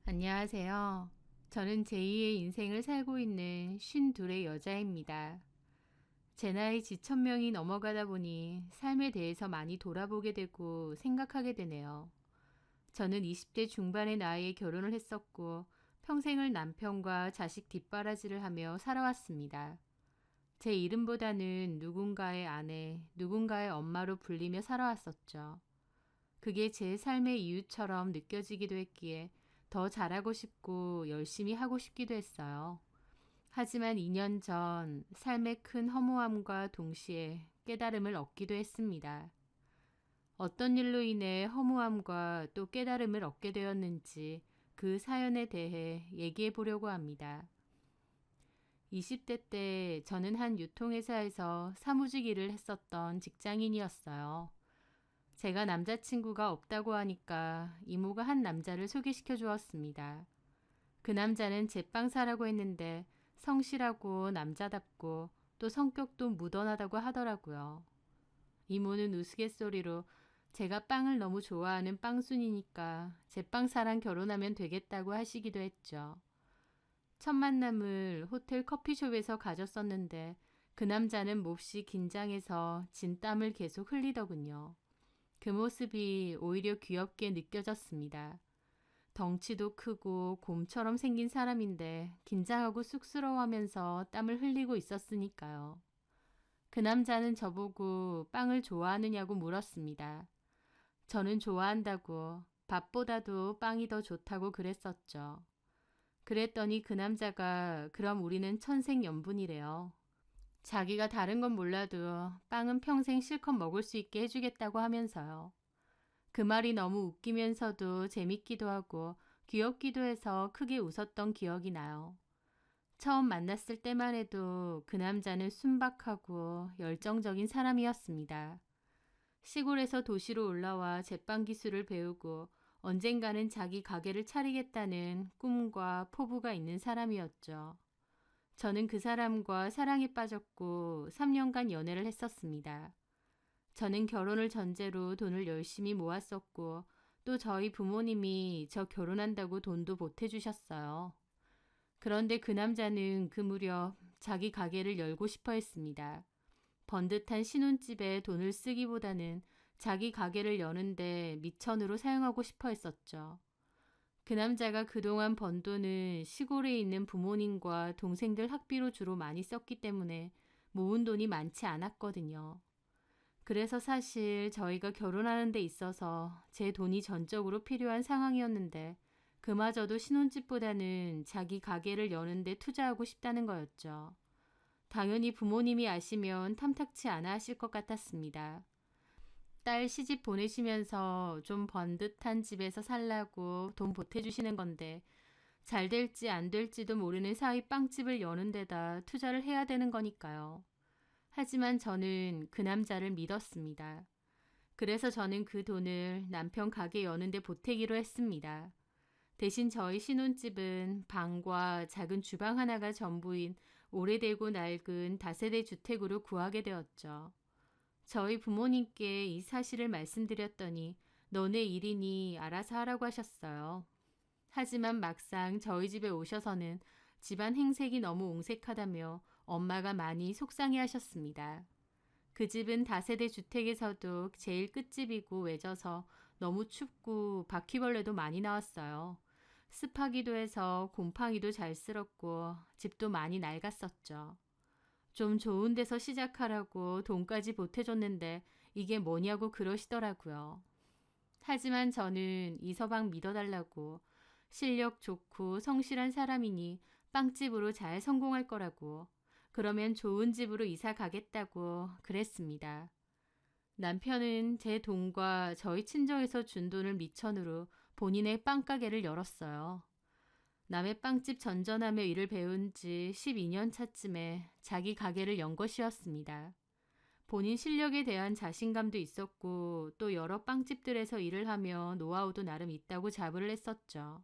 안녕하세요. 저는 제2의 인생을 살고 있는 52의 여자입니다. 제 나이 지천명이 넘어가다 보니 삶에 대해서 많이 돌아보게 되고 생각하게 되네요. 저는 20대 중반의 나이에 결혼을 했었고 평생을 남편과 자식 뒷바라지를 하며 살아왔습니다. 제 이름보다는 누군가의 아내, 누군가의 엄마로 불리며 살아왔었죠. 그게 제 삶의 이유처럼 느껴지기도 했기에 더 잘하고 싶고 열심히 하고 싶기도 했어요. 하지만 2년 전 삶의 큰 허무함과 동시에 깨달음을 얻기도 했습니다. 어떤 일로 인해 허무함과 또 깨달음을 얻게 되었는지 그 사연에 대해 얘기해 보려고 합니다. 20대 때 저는 한 유통회사에서 사무직 일을 했었던 직장인이었어요. 제가 남자친구가 없다고 하니까 이모가 한 남자를 소개시켜 주었습니다. 그 남자는 제빵사라고 했는데 성실하고 남자답고 또 성격도 무던하다고 하더라고요. 이모는 우스갯소리로 제가 빵을 너무 좋아하는 빵순이니까 제빵사랑 결혼하면 되겠다고 하시기도 했죠. 첫 만남을 호텔 커피숍에서 가졌었는데 그 남자는 몹시 긴장해서 진땀을 계속 흘리더군요. 그 모습이 오히려 귀엽게 느껴졌습니다. 덩치도 크고 곰처럼 생긴 사람인데 긴장하고 쑥스러워하면서 땀을 흘리고 있었으니까요. 그 남자는 저보고 빵을 좋아하느냐고 물었습니다. 저는 좋아한다고 밥보다도 빵이 더 좋다고 그랬었죠. 그랬더니 그 남자가 그럼 우리는 천생연분이래요. 자기가 다른 건 몰라도 빵은 평생 실컷 먹을 수 있게 해주겠다고 하면서요. 그 말이 너무 웃기면서도 재밌기도 하고 귀엽기도 해서 크게 웃었던 기억이 나요. 처음 만났을 때만 해도 그 남자는 순박하고 열정적인 사람이었습니다. 시골에서 도시로 올라와 제빵 기술을 배우고 언젠가는 자기 가게를 차리겠다는 꿈과 포부가 있는 사람이었죠. 저는 그 사람과 사랑에 빠졌고 3년간 연애를 했었습니다. 저는 결혼을 전제로 돈을 열심히 모았었고 또 저희 부모님이 저 결혼한다고 돈도 보태주셨어요. 그런데 그 남자는 그 무렵 자기 가게를 열고 싶어 했습니다. 번듯한 신혼집에 돈을 쓰기보다는 자기 가게를 여는데 미천으로 사용하고 싶어 했었죠. 그 남자가 그동안 번 돈은 시골에 있는 부모님과 동생들 학비로 주로 많이 썼기 때문에 모은 돈이 많지 않았거든요. 그래서 사실 저희가 결혼하는 데 있어서 제 돈이 전적으로 필요한 상황이었는데 그마저도 신혼집보다는 자기 가게를 여는 데 투자하고 싶다는 거였죠. 당연히 부모님이 아시면 탐탁치 않아 하실 것 같았습니다. 딸 시집 보내시면서 좀 번듯한 집에서 살라고 돈 보태주시는 건데 잘 될지 안 될지도 모르는 사위 빵집을 여는 데다 투자를 해야 되는 거니까요. 하지만 저는 그 남자를 믿었습니다. 그래서 저는 그 돈을 남편 가게 여는데 보태기로 했습니다. 대신 저희 신혼집은 방과 작은 주방 하나가 전부인 오래되고 낡은 다세대 주택으로 구하게 되었죠. 저희 부모님께 이 사실을 말씀드렸더니 너네 일이니 알아서 하라고 하셨어요. 하지만 막상 저희 집에 오셔서는 집안 행색이 너무 옹색하다며 엄마가 많이 속상해 하셨습니다. 그 집은 다세대 주택에서도 제일 끝집이고 외져서 너무 춥고 바퀴벌레도 많이 나왔어요. 습하기도 해서 곰팡이도 잘 쓸었고 집도 많이 낡았었죠. 좀 좋은 데서 시작하라고 돈까지 보태줬는데 이게 뭐냐고 그러시더라고요. 하지만 저는 이서방 믿어달라고 실력 좋고 성실한 사람이니 빵집으로 잘 성공할 거라고 그러면 좋은 집으로 이사 가겠다고 그랬습니다. 남편은 제 돈과 저희 친정에서 준 돈을 미천으로 본인의 빵가게를 열었어요. 남의 빵집 전전하며 일을 배운 지 12년 차쯤에 자기 가게를 연 것이었습니다. 본인 실력에 대한 자신감도 있었고 또 여러 빵집들에서 일을 하며 노하우도 나름 있다고 자부를 했었죠.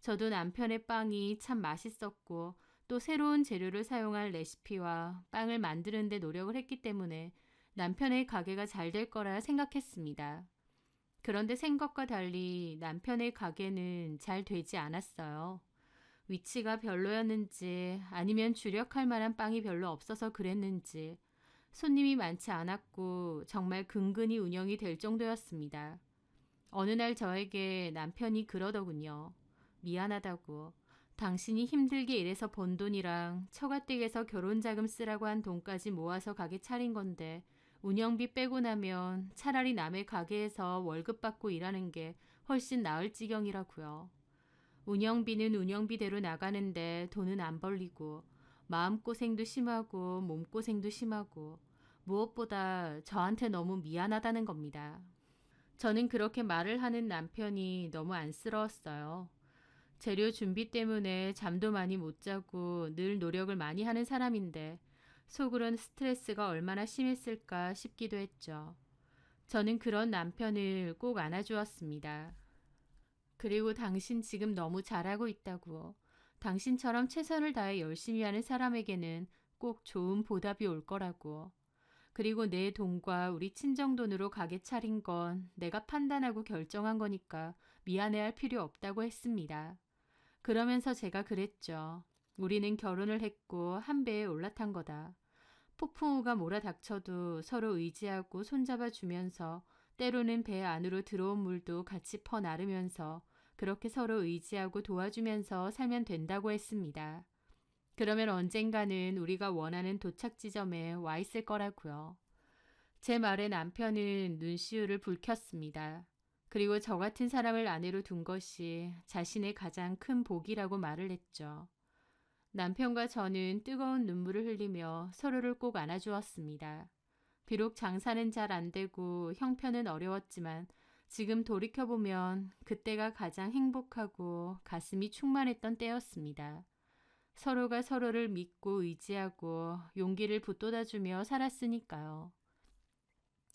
저도 남편의 빵이 참 맛있었고 또 새로운 재료를 사용할 레시피와 빵을 만드는 데 노력을 했기 때문에 남편의 가게가 잘 될 거라 생각했습니다. 그런데 생각과 달리 남편의 가게는 잘 되지 않았어요. 위치가 별로였는지 아니면 주력할 만한 빵이 별로 없어서 그랬는지 손님이 많지 않았고 정말 근근히 운영이 될 정도였습니다. 어느 날 저에게 남편이 그러더군요. 미안하다고. 당신이 힘들게 일해서 번 돈이랑 처가댁에서 결혼 자금 쓰라고 한 돈까지 모아서 가게 차린 건데 운영비 빼고 나면 차라리 남의 가게에서 월급 받고 일하는 게 훨씬 나을 지경이라고요. 운영비는 운영비대로 나가는데 돈은 안 벌리고 마음고생도 심하고 몸고생도 심하고 무엇보다 저한테 너무 미안하다는 겁니다. 저는 그렇게 말을 하는 남편이 너무 안쓰러웠어요. 재료 준비 때문에 잠도 많이 못 자고 늘 노력을 많이 하는 사람인데 속으론 스트레스가 얼마나 심했을까 싶기도 했죠. 저는 그런 남편을 꼭 안아주었습니다. 그리고 당신 지금 너무 잘하고 있다고. 당신처럼 최선을 다해 열심히 하는 사람에게는 꼭 좋은 보답이 올 거라고. 그리고 내 돈과 우리 친정 돈으로 가게 차린 건 내가 판단하고 결정한 거니까 미안해할 필요 없다고 했습니다. 그러면서 제가 그랬죠. 우리는 결혼을 했고 한 배에 올라탄 거다. 폭풍우가 몰아닥쳐도 서로 의지하고 손잡아 주면서 때로는 배 안으로 들어온 물도 같이 퍼 나르면서 그렇게 서로 의지하고 도와주면서 살면 된다고 했습니다. 그러면 언젠가는 우리가 원하는 도착 지점에 와 있을 거라고요. 제 말에 남편은 눈시울을 붉혔습니다. 그리고 저 같은 사람을 아내로 둔 것이 자신의 가장 큰 복이라고 말을 했죠. 남편과 저는 뜨거운 눈물을 흘리며 서로를 꼭 안아주었습니다. 비록 장사는 잘 안 되고 형편은 어려웠지만 지금 돌이켜보면 그때가 가장 행복하고 가슴이 충만했던 때였습니다. 서로가 서로를 믿고 의지하고 용기를 북돋아주며 살았으니까요.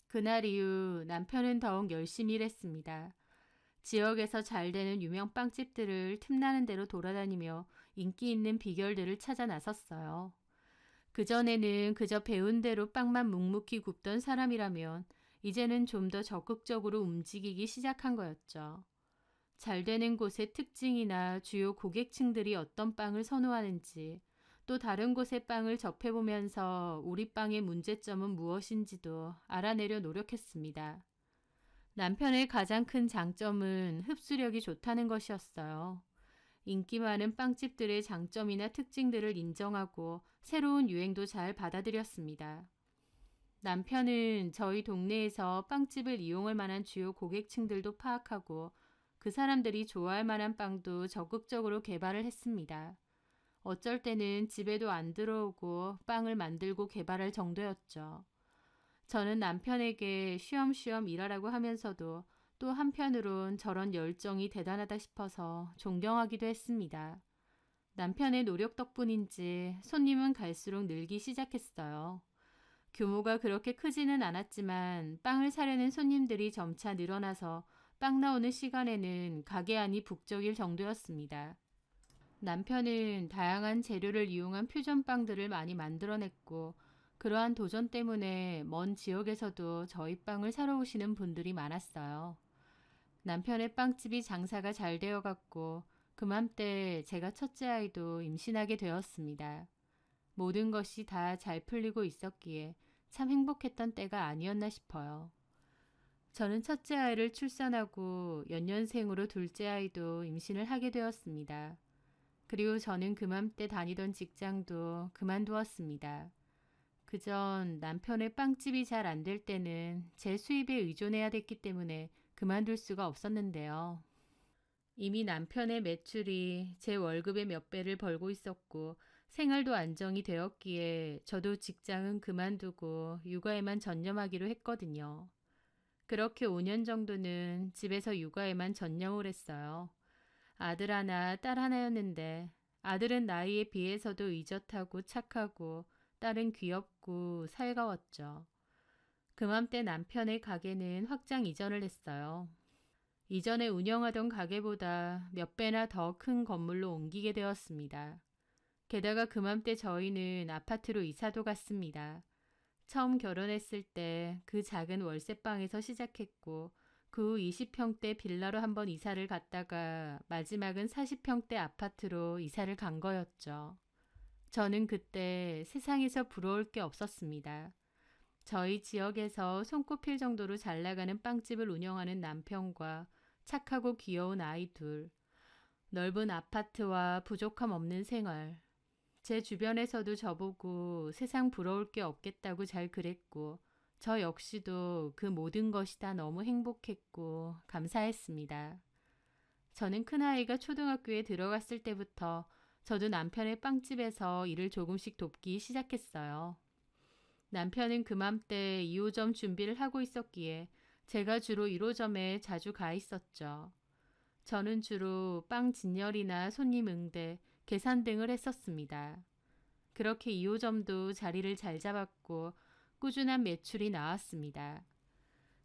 그날 이후 남편은 더욱 열심히 일했습니다. 지역에서 잘 되는 유명 빵집들을 틈나는 대로 돌아다니며 인기 있는 비결들을 찾아 나섰어요. 그전에는 그저 배운 대로 빵만 묵묵히 굽던 사람이라면 이제는 좀 더 적극적으로 움직이기 시작한 거였죠. 잘 되는 곳의 특징이나 주요 고객층들이 어떤 빵을 선호하는지, 또 다른 곳의 빵을 접해보면서 우리 빵의 문제점은 무엇인지도 알아내려 노력했습니다. 남편의 가장 큰 장점은 흡수력이 좋다는 것이었어요. 인기 많은 빵집들의 장점이나 특징들을 인정하고 새로운 유행도 잘 받아들였습니다. 남편은 저희 동네에서 빵집을 이용할 만한 주요 고객층들도 파악하고 그 사람들이 좋아할 만한 빵도 적극적으로 개발을 했습니다. 어쩔 때는 집에도 안 들어오고 빵을 만들고 개발할 정도였죠. 저는 남편에게 쉬엄쉬엄 일하라고 하면서도 또 한편으론 저런 열정이 대단하다 싶어서 존경하기도 했습니다. 남편의 노력 덕분인지 손님은 갈수록 늘기 시작했어요. 규모가 그렇게 크지는 않았지만 빵을 사려는 손님들이 점차 늘어나서 빵 나오는 시간에는 가게 안이 북적일 정도였습니다. 남편은 다양한 재료를 이용한 퓨전빵들을 많이 만들어냈고 그러한 도전 때문에 먼 지역에서도 저희 빵을 사러 오시는 분들이 많았어요. 남편의 빵집이 장사가 잘 되어갔고 그맘때 제가 첫째 아이도 임신하게 되었습니다. 모든 것이 다 잘 풀리고 있었기에 참 행복했던 때가 아니었나 싶어요. 저는 첫째 아이를 출산하고 연년생으로 둘째 아이도 임신을 하게 되었습니다. 그리고 저는 그맘때 다니던 직장도 그만두었습니다. 그전 남편의 빵집이 잘 안 될 때는 제 수입에 의존해야 됐기 때문에 그만둘 수가 없었는데요. 이미 남편의 매출이 제 월급의 몇 배를 벌고 있었고 생활도 안정이 되었기에 저도 직장은 그만두고 육아에만 전념하기로 했거든요. 그렇게 5년 정도는 집에서 육아에만 전념을 했어요. 아들 하나, 딸 하나였는데 아들은 나이에 비해서도 의젓하고 착하고 딸은 귀엽고 살가웠죠. 그맘때 남편의 가게는 확장 이전을 했어요. 이전에 운영하던 가게보다 몇 배나 더 큰 건물로 옮기게 되었습니다. 게다가 그맘때 저희는 아파트로 이사도 갔습니다. 처음 결혼했을 때 그 작은 월세방에서 시작했고 그 후 20평대 빌라로 한번 이사를 갔다가 마지막은 40평대 아파트로 이사를 간 거였죠. 저는 그때 세상에서 부러울 게 없었습니다. 저희 지역에서 손꼽힐 정도로 잘 나가는 빵집을 운영하는 남편과 착하고 귀여운 아이 둘, 넓은 아파트와 부족함 없는 생활. 제 주변에서도 저보고 세상 부러울 게 없겠다고 잘 그랬고, 저 역시도 그 모든 것이 다 너무 행복했고 감사했습니다. 저는 큰아이가 초등학교에 들어갔을 때부터 저도 남편의 빵집에서 일을 조금씩 돕기 시작했어요. 남편은 그맘때 2호점 준비를 하고 있었기에 제가 주로 1호점에 자주 가 있었죠. 저는 주로 빵 진열이나 손님 응대, 계산 등을 했었습니다. 그렇게 2호점도 자리를 잘 잡았고 꾸준한 매출이 나왔습니다.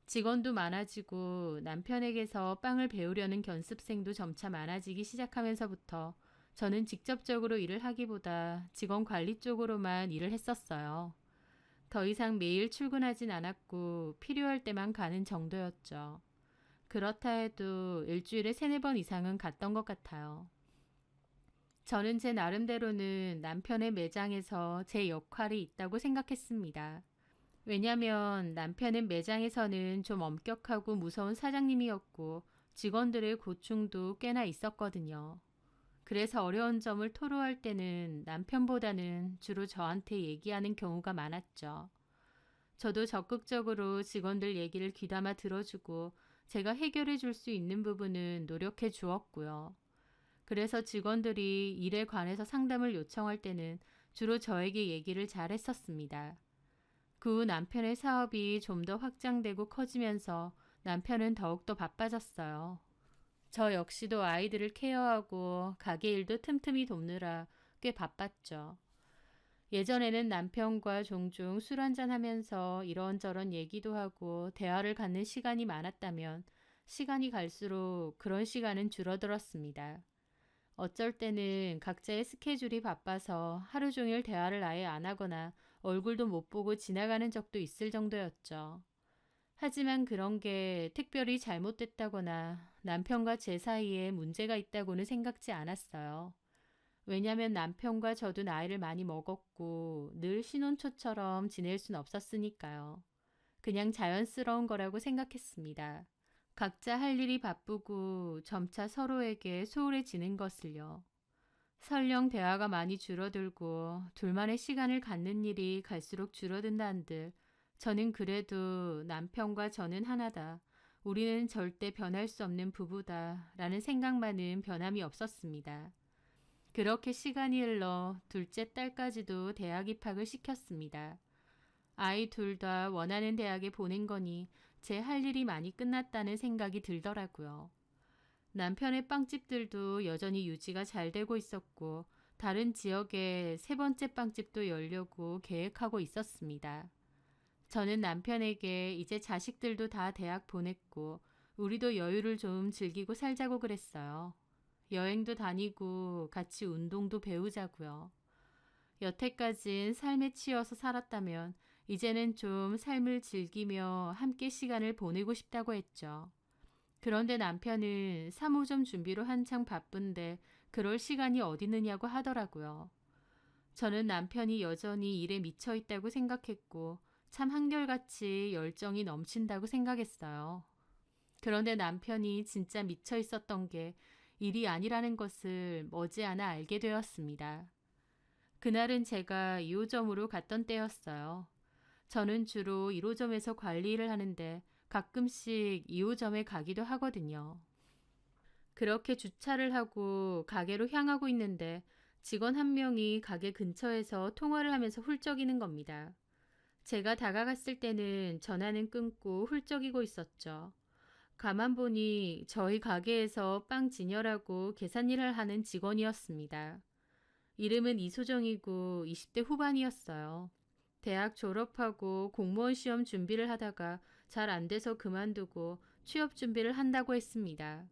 직원도 많아지고 남편에게서 빵을 배우려는 견습생도 점차 많아지기 시작하면서부터 저는 직접적으로 일을 하기보다 직원 관리 쪽으로만 일을 했었어요. 더 이상 매일 출근하진 않았고 필요할 때만 가는 정도였죠. 그렇다 해도 일주일에 3-4번 이상은 갔던 것 같아요. 저는 제 나름대로는 남편의 매장에서 제 역할이 있다고 생각했습니다. 왜냐면 남편은 매장에서는 좀 엄격하고 무서운 사장님이었고 직원들의 고충도 꽤나 있었거든요. 그래서 어려운 점을 토로할 때는 남편보다는 주로 저한테 얘기하는 경우가 많았죠. 저도 적극적으로 직원들 얘기를 귀담아 들어주고 제가 해결해 줄 수 있는 부분은 노력해 주었고요. 그래서 직원들이 일에 관해서 상담을 요청할 때는 주로 저에게 얘기를 잘 했었습니다. 그 후 남편의 사업이 좀 더 확장되고 커지면서 남편은 더욱더 바빠졌어요. 저 역시도 아이들을 케어하고 가게 일도 틈틈이 돕느라 꽤 바빴죠. 예전에는 남편과 종종 술 한잔하면서 이런저런 얘기도 하고 대화를 갖는 시간이 많았다면 시간이 갈수록 그런 시간은 줄어들었습니다. 어쩔 때는 각자의 스케줄이 바빠서 하루 종일 대화를 아예 안 하거나 얼굴도 못 보고 지나가는 적도 있을 정도였죠. 하지만 그런 게 특별히 잘못됐다거나 남편과 제 사이에 문제가 있다고는 생각지 않았어요. 왜냐면 남편과 저도 나이를 많이 먹었고 늘 신혼초처럼 지낼 순 없었으니까요. 그냥 자연스러운 거라고 생각했습니다. 각자 할 일이 바쁘고 점차 서로에게 소홀해지는 것을요. 설령 대화가 많이 줄어들고 둘만의 시간을 갖는 일이 갈수록 줄어든다 한들 저는 그래도 남편과 저는 하나다. 우리는 절대 변할 수 없는 부부다. 라는 생각만은 변함이 없었습니다. 그렇게 시간이 흘러 둘째 딸까지도 대학 입학을 시켰습니다. 아이 둘 다 원하는 대학에 보낸 거니 제 할 일이 많이 끝났다는 생각이 들더라고요. 남편의 빵집들도 여전히 유지가 잘 되고 있었고 다른 지역에 3번째 빵집도 열려고 계획하고 있었습니다. 저는 남편에게 이제 자식들도 다 대학 보냈고 우리도 여유를 좀 즐기고 살자고 그랬어요. 여행도 다니고 같이 운동도 배우자고요. 여태까진 삶에 치여서 살았다면 이제는 좀 삶을 즐기며 함께 시간을 보내고 싶다고 했죠. 그런데 남편은 3호점 준비로 한창 바쁜데 그럴 시간이 어디 있느냐고 하더라고요. 저는 남편이 여전히 일에 미쳐 있다고 생각했고 참 한결같이 열정이 넘친다고 생각했어요. 그런데 남편이 진짜 미쳐 있었던 게 일이 아니라는 것을 머지않아 알게 되었습니다. 그날은 제가 2호점으로 갔던 때였어요. 저는 주로 1호점에서 관리 일을 하는데 가끔씩 2호점에 가기도 하거든요. 그렇게 주차를 하고 가게로 향하고 있는데 직원 한 명이 가게 근처에서 통화를 하면서 훌쩍이는 겁니다. 제가 다가갔을 때는 전화는 끊고 훌쩍이고 있었죠. 가만 보니 저희 가게에서 빵 진열하고 계산 일을 하는 직원이었습니다. 이름은 이소정이고 20대 후반이었어요. 대학 졸업하고 공무원 시험 준비를 하다가 잘 안 돼서 그만두고 취업 준비를 한다고 했습니다.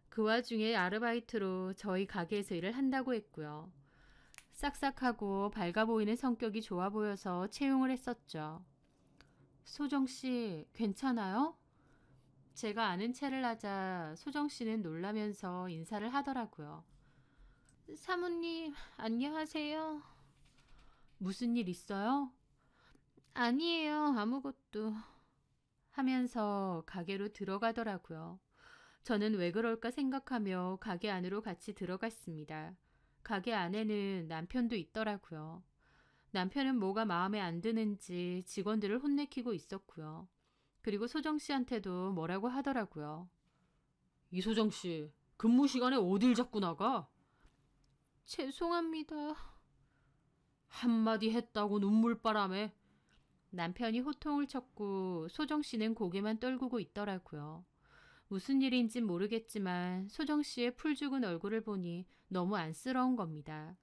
그 와중에 아르바이트로 저희 가게에서 일을 한다고 했고요. 싹싹하고 밝아 보이는 성격이 좋아 보여서 채용을 했었죠. 소정 씨, 괜찮아요? 제가 아는 체를 하자 소정 씨는 놀라면서 인사를 하더라고요. 사모님, 안녕하세요. 무슨 일 있어요? 아니에요, 아무것도. 하면서 가게로 들어가더라고요. 저는 왜 그럴까 생각하며 가게 안으로 같이 들어갔습니다. 가게 안에는 남편도 있더라고요. 남편은 뭐가 마음에 안 드는지 직원들을 혼내키고 있었고요. 그리고 소정 씨한테도 뭐라고 하더라고요. 이소정 씨, 근무 시간에 어딜 자꾸 나가? 죄송합니다. 한마디 했다고 눈물바람에. 남편이 호통을 쳤고 소정 씨는 고개만 떨구고 있더라고요. 무슨 일인진 모르겠지만 소정 씨의 풀죽은 얼굴을 보니 너무 안쓰러운 겁니다.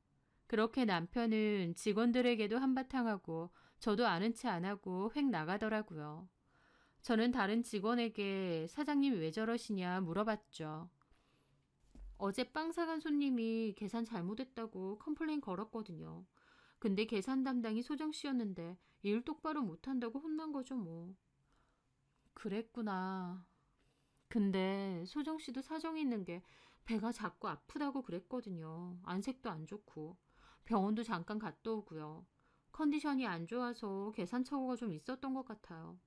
그렇게 남편은 직원들에게도 한바탕 하고 저도 아는 체 안 하고 획 나가더라고요. 저는 다른 직원에게 사장님 왜 저러시냐 물어봤죠. 어제 빵 사간 손님이 계산 잘못했다고 컴플레인 걸었거든요. 근데 계산 담당이 소정 씨였는데 일 똑바로 못한다고 혼난 거죠 뭐. 그랬구나. 근데 소정 씨도 사정이 있는 게 배가 자꾸 아프다고 그랬거든요. 안색도 안 좋고. 병원도 잠깐 갔다 오고요. 컨디션이 안 좋아서 계산착오가 좀 있었던 것 같아요.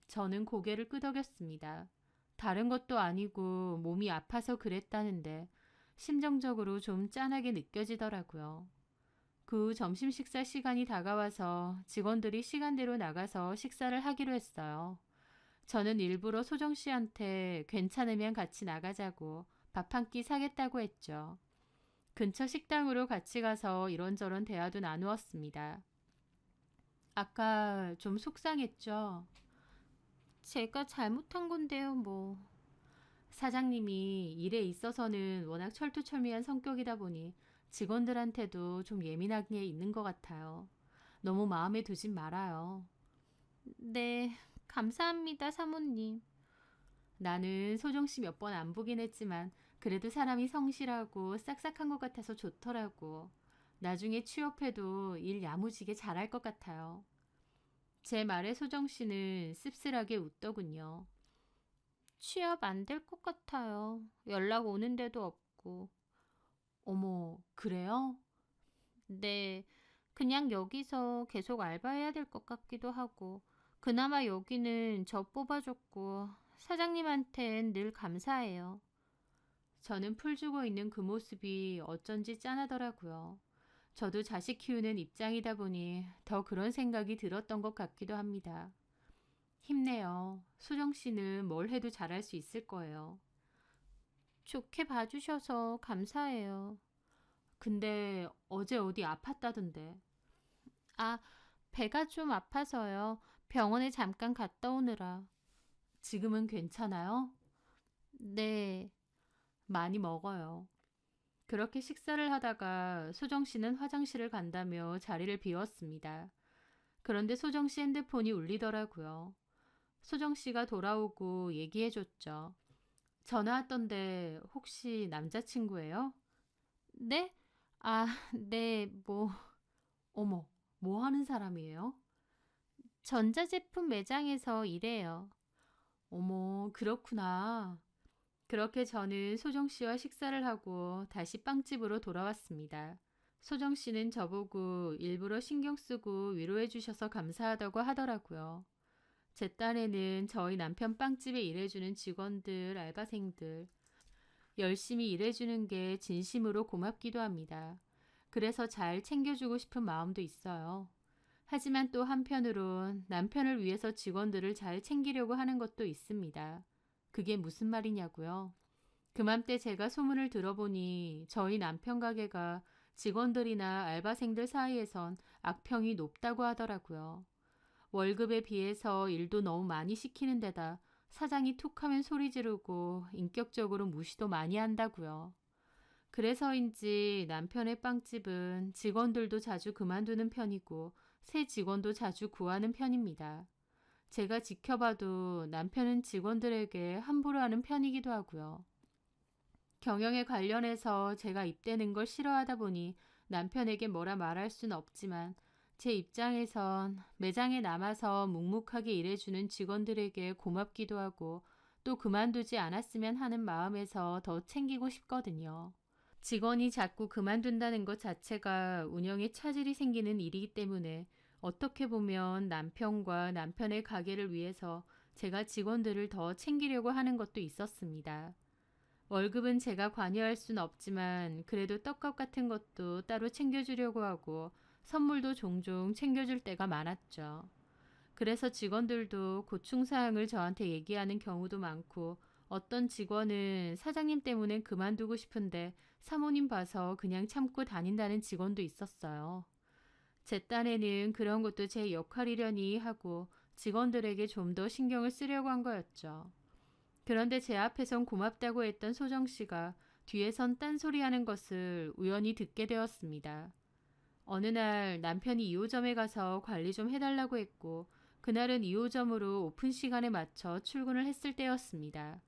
저는 고개를 끄덕였습니다. 다른 것도 아니고 몸이 아파서 그랬다는데 심정적으로 좀 짠하게 느껴지더라고요. 그 후 점심 식사 시간이 다가와서 직원들이 시간대로 나가서 식사를 하기로 했어요. 저는 일부러 소정 씨한테 괜찮으면 같이 나가자고 밥 한 끼 사겠다고 했죠. 근처 식당으로 같이 가서 이런저런 대화도 나누었습니다. 아까 좀 속상했죠? 제가 잘못한 건데요, 뭐. 사장님이 일에 있어서는 워낙 철두철미한 성격이다 보니 직원들한테도 좀 예민하게 있는 것 같아요. 너무 마음에 두진 말아요. 네, 감사합니다, 사모님. 나는 소정 씨 몇 번 안 보긴 했지만 그래도 사람이 성실하고 싹싹한 것 같아서 좋더라고. 나중에 취업해도 일 야무지게 잘할 것 같아요. 제 말에 소정 씨는 씁쓸하게 웃더군요. 취업 안 될 것 같아요. 연락 오는데도 없고. 어머, 그래요? 네, 그냥 여기서 계속 알바해야 될 것 같기도 하고, 그나마 여기는 저 뽑아줬고, 사장님한텐 늘 감사해요. 저는 풀 주고 있는 그 모습이 어쩐지 짠하더라고요. 저도 자식 키우는 입장이다 보니 더 그런 생각이 들었던 것 같기도 합니다. 힘내요. 수정 씨는 뭘 해도 잘할 수 있을 거예요. 좋게 봐주셔서 감사해요. 근데 어제 어디 아팠다던데. 아, 배가 좀 아파서요. 병원에 잠깐 갔다 오느라. 지금은 괜찮아요? 네, 많이 먹어요. 그렇게 식사를 하다가 소정 씨는 화장실을 간다며 자리를 비웠습니다. 그런데 소정 씨 핸드폰이 울리더라고요. 소정 씨가 돌아오고 얘기해줬죠. 전화 왔던데 혹시 남자친구예요? 네? 아, 네, 뭐. 어머, 뭐 하는 사람이에요? 전자제품 매장에서 일해요. 어머, 그렇구나. 그렇게 저는 소정 씨와 식사를 하고 다시 빵집으로 돌아왔습니다. 소정 씨는 저보고 일부러 신경 쓰고 위로해 주셔서 감사하다고 하더라고요. 제 딴에는 저희 남편 빵집에 일해주는 직원들, 알바생들, 열심히 일해주는 게 진심으로 고맙기도 합니다. 그래서 잘 챙겨주고 싶은 마음도 있어요. 하지만 또 한편으론 남편을 위해서 직원들을 잘 챙기려고 하는 것도 있습니다. 그게 무슨 말이냐고요? 그맘때 제가 소문을 들어보니 저희 남편 가게가 직원들이나 알바생들 사이에선 악평이 높다고 하더라고요. 월급에 비해서 일도 너무 많이 시키는 데다 사장이 툭하면 소리 지르고 인격적으로 무시도 많이 한다고요. 그래서인지 남편의 빵집은 직원들도 자주 그만두는 편이고 새 직원도 자주 구하는 편입니다. 제가 지켜봐도 남편은 직원들에게 함부로 하는 편이기도 하고요. 경영에 관련해서 제가 입대는 걸 싫어하다 보니 남편에게 뭐라 말할 수는 없지만 제 입장에선 매장에 남아서 묵묵하게 일해주는 직원들에게 고맙기도 하고 또 그만두지 않았으면 하는 마음에서 더 챙기고 싶거든요. 직원이 자꾸 그만둔다는 것 자체가 운영에 차질이 생기는 일이기 때문에 어떻게 보면 남편과 남편의 가게를 위해서 제가 직원들을 더 챙기려고 하는 것도 있었습니다. 월급은 제가 관여할 순 없지만 그래도 떡값 같은 것도 따로 챙겨주려고 하고 선물도 종종 챙겨줄 때가 많았죠. 그래서 직원들도 고충사항을 저한테 얘기하는 경우도 많고 어떤 직원은 사장님 때문에 그만두고 싶은데 사모님 봐서 그냥 참고 다닌다는 직원도 있었어요. 제 딴에는 그런 것도 제 역할이려니 하고 직원들에게 좀 더 신경을 쓰려고 한 거였죠. 그런데 제 앞에선 고맙다고 했던 소정 씨가 뒤에선 딴소리 하는 것을 우연히 듣게 되었습니다. 어느 날 남편이 2호점에 가서 관리 좀 해달라고 했고 그날은 2호점으로 오픈 시간에 맞춰 출근을 했을 때였습니다.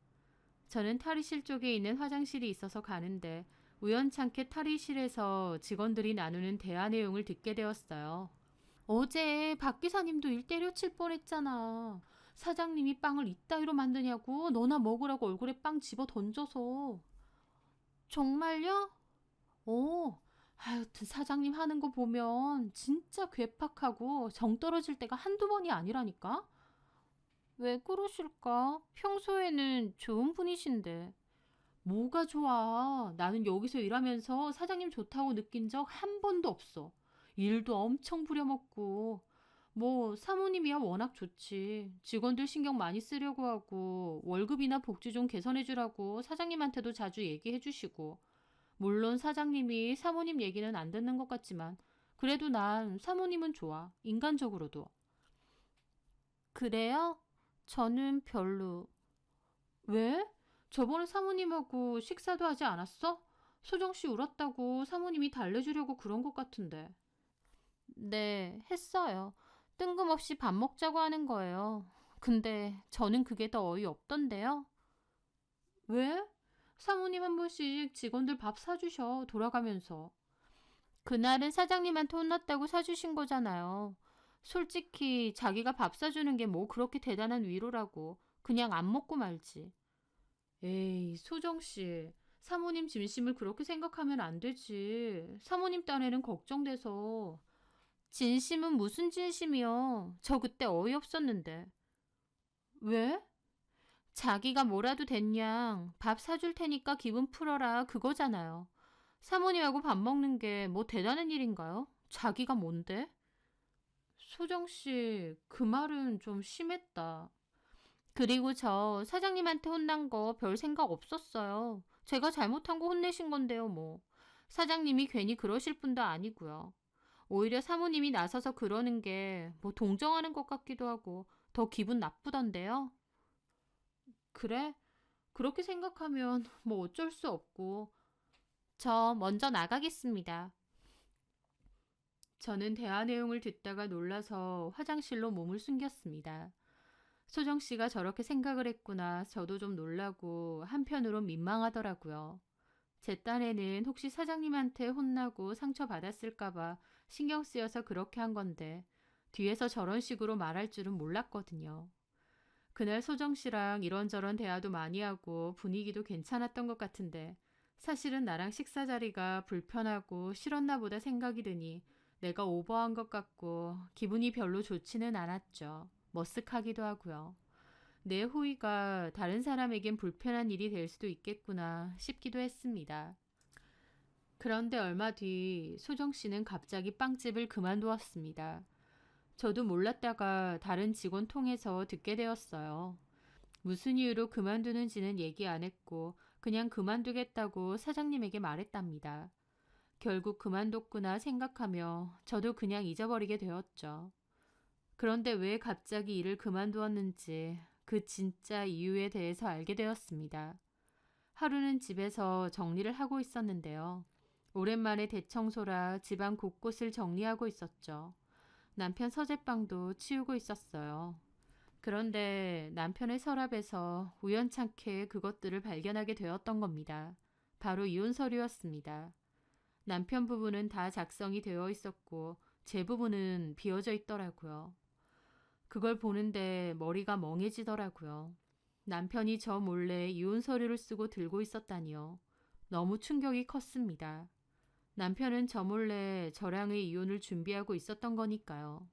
저는 탈의실 쪽에 있는 화장실이 있어서 가는데 우연찮게 탈의실에서 직원들이 나누는 대화 내용을 듣게 되었어요. 어제 박 기사님도 일 때려칠 뻔했잖아. 사장님이 빵을 이따위로 만드냐고 너나 먹으라고 얼굴에 빵 집어 던져서. 정말요? 하여튼 사장님 하는 거 보면 진짜 괴팍하고 정 떨어질 때가 한두 번이 아니라니까? 왜 그러실까? 평소에는 좋은 분이신데. 뭐가 좋아. 나는 여기서 일하면서 사장님 좋다고 느낀 적 한 번도 없어. 일도 엄청 부려먹고. 뭐 사모님이야 워낙 좋지. 직원들 신경 많이 쓰려고 하고 월급이나 복지 좀 개선해 주라고 사장님한테도 자주 얘기해 주시고. 물론 사장님이 사모님 얘기는 안 듣는 것 같지만 그래도 난 사모님은 좋아. 인간적으로도. 그래요? 저는 별로. 왜? 저번에 사모님하고 식사도 하지 않았어? 소정씨 울었다고 사모님이 달래주려고 그런 것 같은데. 네, 했어요. 뜬금없이 밥 먹자고 하는 거예요. 근데 저는 그게 더 어이없던데요. 왜? 사모님 한 번씩 직원들 밥 사주셔, 돌아가면서. 그날은 사장님한테 혼났다고 사주신 거잖아요. 솔직히 자기가 밥 사주는 게 뭐 그렇게 대단한 위로라고. 그냥 안 먹고 말지. 에이, 소정씨. 사모님 진심을 그렇게 생각하면 안 되지. 사모님 딴에는 걱정돼서. 진심은 무슨 진심이요? 저 그때 어이없었는데. 왜? 자기가 뭐라도 됐냥 밥 사줄 테니까 기분 풀어라 그거잖아요. 사모님하고 밥 먹는 게 뭐 대단한 일인가요? 자기가 뭔데? 소정씨, 그 말은 좀 심했다. 그리고 저 사장님한테 혼난 거 별 생각 없었어요. 제가 잘못한 거 혼내신 건데요, 뭐. 사장님이 괜히 그러실 분도 아니고요. 오히려 사모님이 나서서 그러는 게 뭐 동정하는 것 같기도 하고 더 기분 나쁘던데요. 그래? 그렇게 생각하면 뭐 어쩔 수 없고. 저 먼저 나가겠습니다. 저는 대화 내용을 듣다가 놀라서 화장실로 몸을 숨겼습니다. 소정 씨가 저렇게 생각을 했구나. 저도 좀 놀라고 한편으론 민망하더라고요. 제 딴에는 혹시 사장님한테 혼나고 상처받았을까봐 신경 쓰여서 그렇게 한 건데 뒤에서 저런 식으로 말할 줄은 몰랐거든요. 그날 소정 씨랑 이런저런 대화도 많이 하고 분위기도 괜찮았던 것 같은데 사실은 나랑 식사 자리가 불편하고 싫었나 보다 생각이 드니 내가 오버한 것 같고 기분이 별로 좋지는 않았죠. 머쓱하기도 하고요. 내 호의가 다른 사람에겐 불편한 일이 될 수도 있겠구나 싶기도 했습니다. 그런데 얼마 뒤 소정 씨는 갑자기 빵집을 그만두었습니다. 저도 몰랐다가 다른 직원 통해서 듣게 되었어요. 무슨 이유로 그만두는지는 얘기 안 했고 그냥 그만두겠다고 사장님에게 말했답니다. 결국 그만뒀구나 생각하며 저도 그냥 잊어버리게 되었죠. 그런데 왜 갑자기 일을 그만두었는지 그 진짜 이유에 대해서 알게 되었습니다. 하루는 집에서 정리를 하고 있었는데요. 오랜만에 대청소라 집안 곳곳을 정리하고 있었죠. 남편 서재방도 치우고 있었어요. 그런데 남편의 서랍에서 우연찮게 그것들을 발견하게 되었던 겁니다. 바로 이혼 서류였습니다. 남편 부부는 다 작성이 되어 있었고 제 부분은 비어져 있더라고요. 그걸 보는데 머리가 멍해지더라고요. 남편이 저 몰래 이혼 서류를 쓰고 들고 있었다니요. 너무 충격이 컸습니다. 남편은 저 몰래 저랑의 이혼을 준비하고 있었던 거니까요.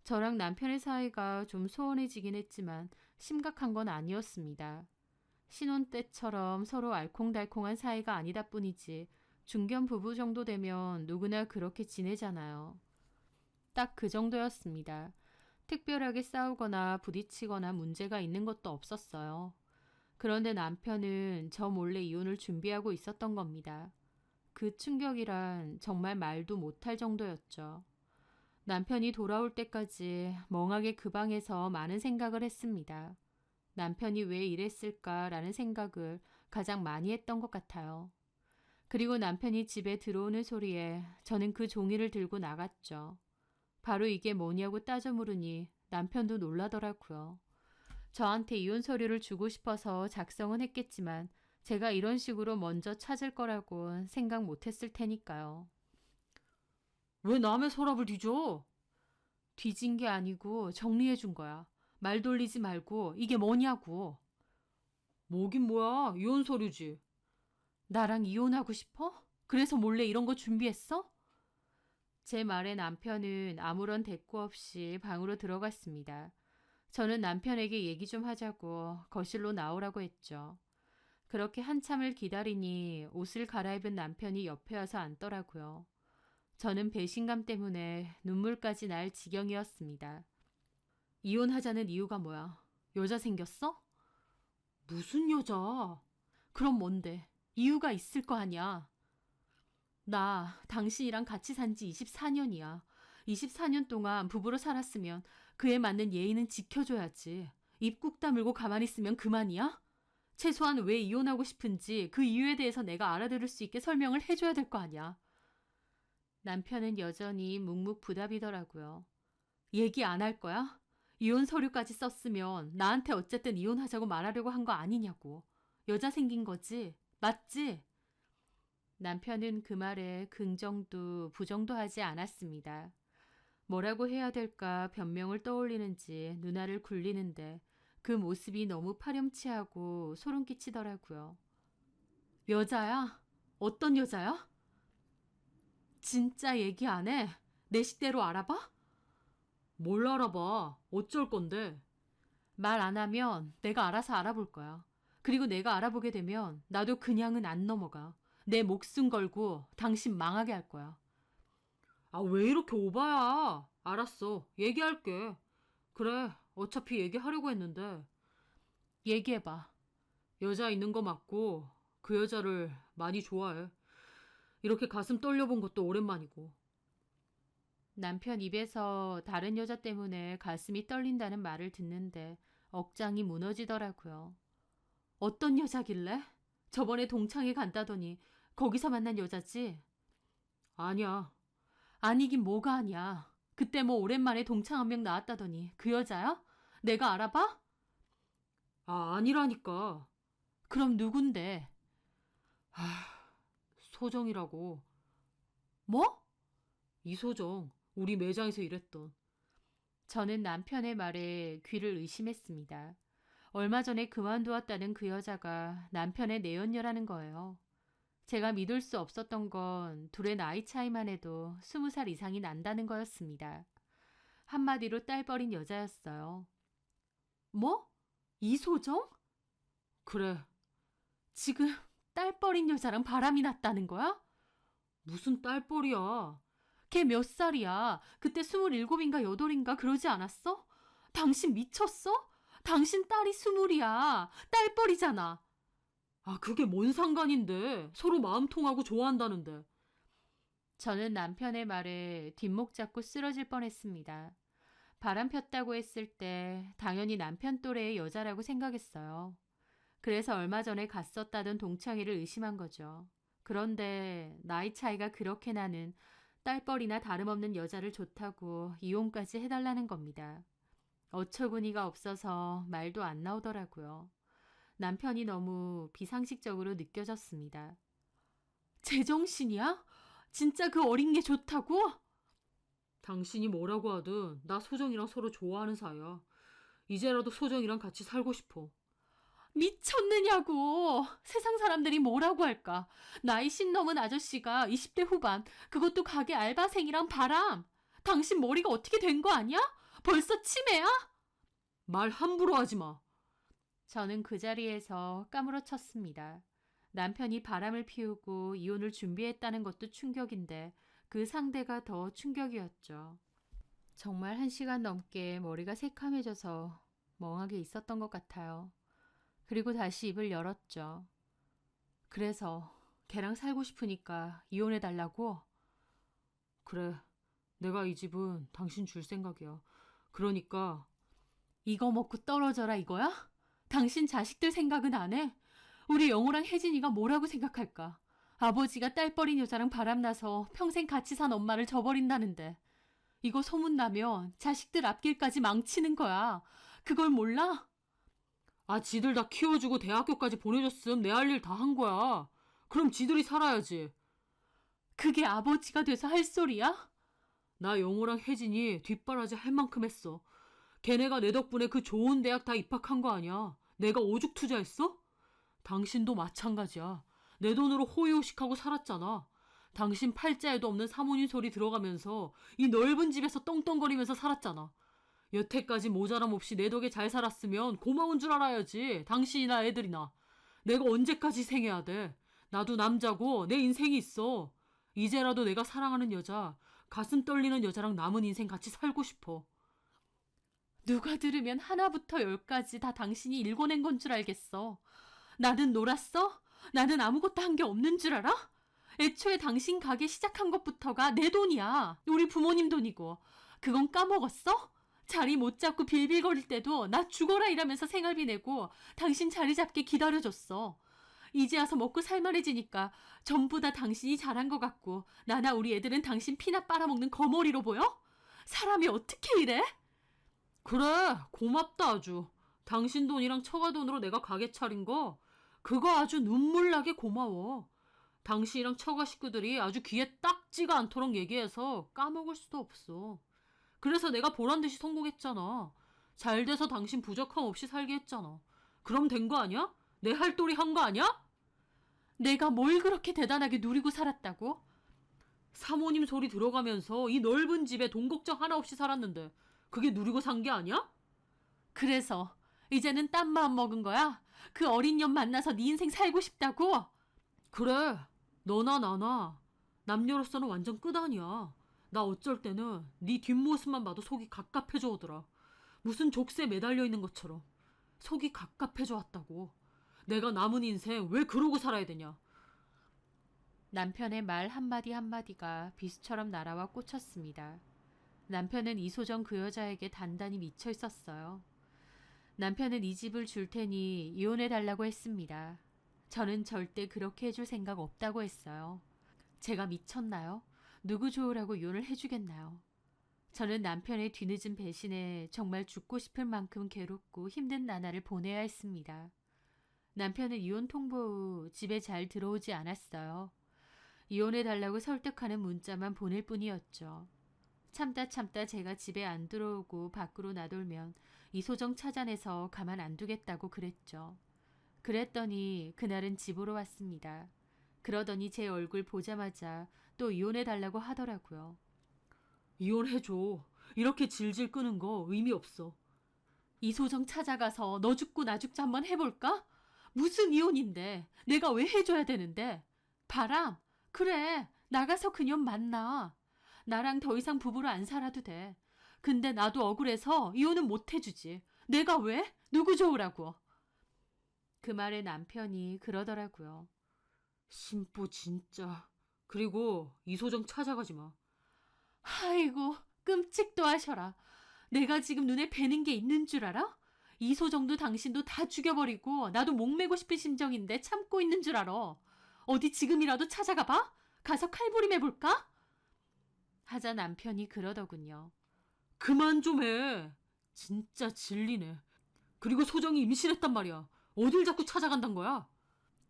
저랑 남편의 사이가 좀 소원해지긴 했지만 심각한 건 아니었습니다. 신혼 때처럼 서로 알콩달콩한 사이가 아니다 뿐이지 중견 부부 정도 되면 누구나 그렇게 지내잖아요. 딱 그 정도였습니다. 특별하게 싸우거나 부딪히거나 문제가 있는 것도 없었어요. 그런데 남편은 저 몰래 이혼을 준비하고 있었던 겁니다. 그 충격이란 정말 말도 못할 정도였죠. 남편이 돌아올 때까지 멍하게 그 방에서 많은 생각을 했습니다. 남편이 왜 이랬을까라는 생각을 가장 많이 했던 것 같아요. 그리고 남편이 집에 들어오는 소리에 저는 그 종이를 들고 나갔죠. 바로 이게 뭐냐고 따져 물으니 남편도 놀라더라고요. 저한테 이혼 서류를 주고 싶어서 작성은 했겠지만 제가 이런 식으로 먼저 찾을 거라고 생각 못 했을 테니까요. 왜 남의 서랍을 뒤져? 뒤진 게 아니고 정리해 준 거야. 말 돌리지 말고 이게 뭐냐고. 뭐긴 뭐야. 이혼 서류지. 나랑 이혼하고 싶어? 그래서 몰래 이런 거 준비했어? 제 말에 남편은 아무런 대꾸 없이 방으로 들어갔습니다. 저는 남편에게 얘기 좀 하자고 거실로 나오라고 했죠. 그렇게 한참을 기다리니 옷을 갈아입은 남편이 옆에 와서 앉더라고요. 저는 배신감 때문에 눈물까지 날 지경이었습니다. 이혼하자는 이유가 뭐야? 여자 생겼어? 무슨 여자? 그럼 뭔데? 이유가 있을 거 아니야. 나 당신이랑 같이 산지 24년이야. 24년 동안 부부로 살았으면 그에 맞는 예의는 지켜줘야지. 입 꾹 다물고 가만히 있으면 그만이야? 최소한 왜 이혼하고 싶은지 그 이유에 대해서 내가 알아들을 수 있게 설명을 해줘야 될 거 아니야. 남편은 여전히 묵묵부답이더라고요. 얘기 안 할 거야? 이혼 서류까지 썼으면 나한테 어쨌든 이혼하자고 말하려고 한 거 아니냐고. 여자 생긴 거지? 맞지? 남편은 그 말에 긍정도 부정도 하지 않았습니다. 뭐라고 해야 될까 변명을 떠올리는지 눈알을 굴리는데 그 모습이 너무 파렴치하고 소름 끼치더라고요. 여자야? 어떤 여자야? 진짜 얘기 안 해? 내 식대로 알아봐? 뭘 알아봐? 어쩔 건데? 말 안 하면 내가 알아서 알아볼 거야. 그리고 내가 알아보게 되면 나도 그냥은 안 넘어가. 내 목숨 걸고 당신 망하게 할 거야. 아, 왜 이렇게 오바야? 알았어. 얘기할게. 그래, 어차피 얘기하려고 했는데. 얘기해봐. 여자 있는 거 맞고 그 여자를 많이 좋아해. 이렇게 가슴 떨려본 것도 오랜만이고. 남편 입에서 다른 여자 때문에 가슴이 떨린다는 말을 듣는데 억장이 무너지더라고요. 어떤 여자길래? 저번에 동창회 간다더니 거기서 만난 여자지? 아니야. 아니긴 뭐가 아니야. 그때 뭐 오랜만에 동창 한 명 나왔다더니 그 여자야? 내가 알아봐? 아, 아니라니까. 그럼 누군데? 소정이라고. 뭐? 이소정. 우리 매장에서 일했던. 저는 남편의 말에 귀를 의심했습니다. 얼마 전에 그만두었다는 그 여자가 남편의 내연녀라는 거예요. 제가 믿을 수 없었던 건 둘의 나이 차이만 해도 20살 이상이 난다는 거였습니다. 한마디로 딸버린 여자였어요. 뭐? 이소정? 그래. 지금 딸버린 여자랑 바람이 났다는 거야? 무슨 딸버리야. 걔 몇 살이야? 그때 27인가 8인가 그러지 않았어? 당신 미쳤어? 당신 딸이 20이야. 딸뻘이잖아. 아, 그게 뭔 상관인데. 서로 마음 통하고 좋아한다는데. 저는 남편의 말에 뒷목 잡고 쓰러질 뻔했습니다. 바람 폈다고 했을 때 당연히 남편 또래의 여자라고 생각했어요. 그래서 얼마 전에 갔었다던 동창회를 의심한 거죠. 그런데 나이 차이가 그렇게 나는 딸뻘이나 다름없는 여자를 좋다고 이혼까지 해달라는 겁니다. 어처구니가 없어서 말도 안 나오더라고요. 남편이 너무 비상식적으로 느껴졌습니다. 제정신이야? 진짜 그 어린 게 좋다고? 당신이 뭐라고 하든 나 소정이랑 서로 좋아하는 사이야. 이제라도 소정이랑 같이 살고 싶어. 미쳤느냐고. 세상 사람들이 뭐라고 할까. 나이 신 넘은 아저씨가 20대 후반, 그것도 가게 알바생이랑 바람. 당신 머리가 어떻게 된 거 아니야? 벌써 치매야? 말 함부로 하지 마. 저는 그 자리에서 까무러쳤습니다. 남편이 바람을 피우고 이혼을 준비했다는 것도 충격인데 그 상대가 더 충격이었죠. 정말 1시간 넘게 머리가 새카매져서 멍하게 있었던 것 같아요. 그리고 다시 입을 열었죠. 그래서 걔랑 살고 싶으니까 이혼해달라고? 그래, 내가 이 집은 당신 줄 생각이야. 그러니까 이거 먹고 떨어져라 이거야? 당신 자식들 생각은 안 해? 우리 영호랑 혜진이가 뭐라고 생각할까? 아버지가 딸버린 여자랑 바람나서 평생 같이 산 엄마를 저버린다는데 이거 소문나면 자식들 앞길까지 망치는 거야. 그걸 몰라? 지들 다 키워주고 대학교까지 보내줬음 내 할 일 다 한 거야. 그럼 지들이 살아야지. 그게 아버지가 돼서 할 소리야? 나 영호랑 혜진이 뒷바라지 할 만큼 했어. 걔네가 내 덕분에 그 좋은 대학 다 입학한 거 아니야. 내가 오죽 투자했어? 당신도 마찬가지야. 내 돈으로 호의호식하고 살았잖아. 당신 팔자에도 없는 사모님 소리 들어가면서 이 넓은 집에서 떵떵거리면서 살았잖아. 여태까지 모자람 없이 내 덕에 잘 살았으면 고마운 줄 알아야지. 당신이나 애들이나. 내가 언제까지 생해야 돼. 나도 남자고 내 인생이 있어. 이제라도 내가 사랑하는 여자, 가슴 떨리는 여자랑 남은 인생 같이 살고 싶어. 누가 들으면 하나부터 열까지 다 당신이 일궈낸 건 줄 알겠어. 나는 놀았어? 나는 아무것도 한 게 없는 줄 알아? 애초에 당신 가게 시작한 것부터가 내 돈이야. 우리 부모님 돈이고. 그건 까먹었어? 자리 못 잡고 빌빌거릴 때도 나 죽어라 이러면서 생활비 내고 당신 자리 잡게 기다려줬어. 이제 와서 먹고 살만해지니까 전부 다 당신이 잘한 것 같고 나나 우리 애들은 당신 피나 빨아먹는 거머리로 보여? 사람이 어떻게 이래? 그래, 고맙다 아주. 당신 돈이랑 처가 돈으로 내가 가게 차린 거 그거 아주 눈물나게 고마워. 당신이랑 처가 식구들이 아주 귀에 딱지가 않도록 얘기해서 까먹을 수도 없어. 그래서 내가 보란듯이 성공했잖아. 잘 돼서 당신 부족함 없이 살게 했잖아. 그럼 된 거 아니야? 내 할도리 한 거 아니야? 내가 뭘 그렇게 대단하게 누리고 살았다고? 사모님 소리 들어가면서 이 넓은 집에 돈 걱정 하나 없이 살았는데 그게 누리고 산 게 아니야? 그래서 이제는 딴 마음 먹은 거야? 그 어린 년 만나서 네 인생 살고 싶다고? 그래, 너나 나나 남녀로서는 완전 끝 아니야. 나 어쩔 때는 네 뒷모습만 봐도 속이 갑갑해져 오더라. 무슨 족쇄에 매달려 있는 것처럼 속이 갑갑해져 왔다고. 내가 남은 인생 왜 그러고 살아야 되냐. 남편의 말 한마디 한마디가 비수처럼 날아와 꽂혔습니다. 남편은 이소정 그 여자에게 단단히 미쳐 있었어요. 남편은 이 집을 줄 테니 이혼해달라고 했습니다. 저는 절대 그렇게 해줄 생각 없다고 했어요. 제가 미쳤나요? 누구 좋으라고 이혼을 해주겠나요? 저는 남편의 뒤늦은 배신에 정말 죽고 싶을 만큼 괴롭고 힘든 나날을 보내야 했습니다. 남편은 이혼 통보 후 집에 잘 들어오지 않았어요. 이혼해달라고 설득하는 문자만 보낼 뿐이었죠. 참다 제가 집에 안 들어오고 밖으로 나돌면 이소정 찾아내서 가만 안 두겠다고 그랬죠. 그랬더니 그날은 집으로 왔습니다. 그러더니 제 얼굴 보자마자 또 이혼해달라고 하더라고요. 이혼해줘. 이렇게 질질 끄는 거 의미 없어. 이소정 찾아가서 너 죽고 나 죽자 한번 해볼까? 무슨 이혼인데? 내가 왜 해줘야 되는데? 바람, 그래, 나가서 그년 만나. 나랑 더 이상 부부로 안 살아도 돼. 근데 나도 억울해서 이혼은 못 해주지. 내가 왜? 누구 좋으라고? 그 말에 남편이 그러더라고요. 심보 진짜. 그리고 이소정 찾아가지 마. 아이고, 끔찍도 하셔라. 내가 지금 눈에 뵈는 게 있는 줄 알아? 이소정도 당신도 다 죽여버리고 나도 목매고 싶은 심정인데 참고 있는 줄 알아. 어디 지금이라도 찾아가 봐? 가서 칼부림 해볼까? 하자 남편이 그러더군요. 그만 좀 해. 진짜 질리네. 그리고 소정이 임신했단 말이야. 어딜 자꾸 찾아간단 거야?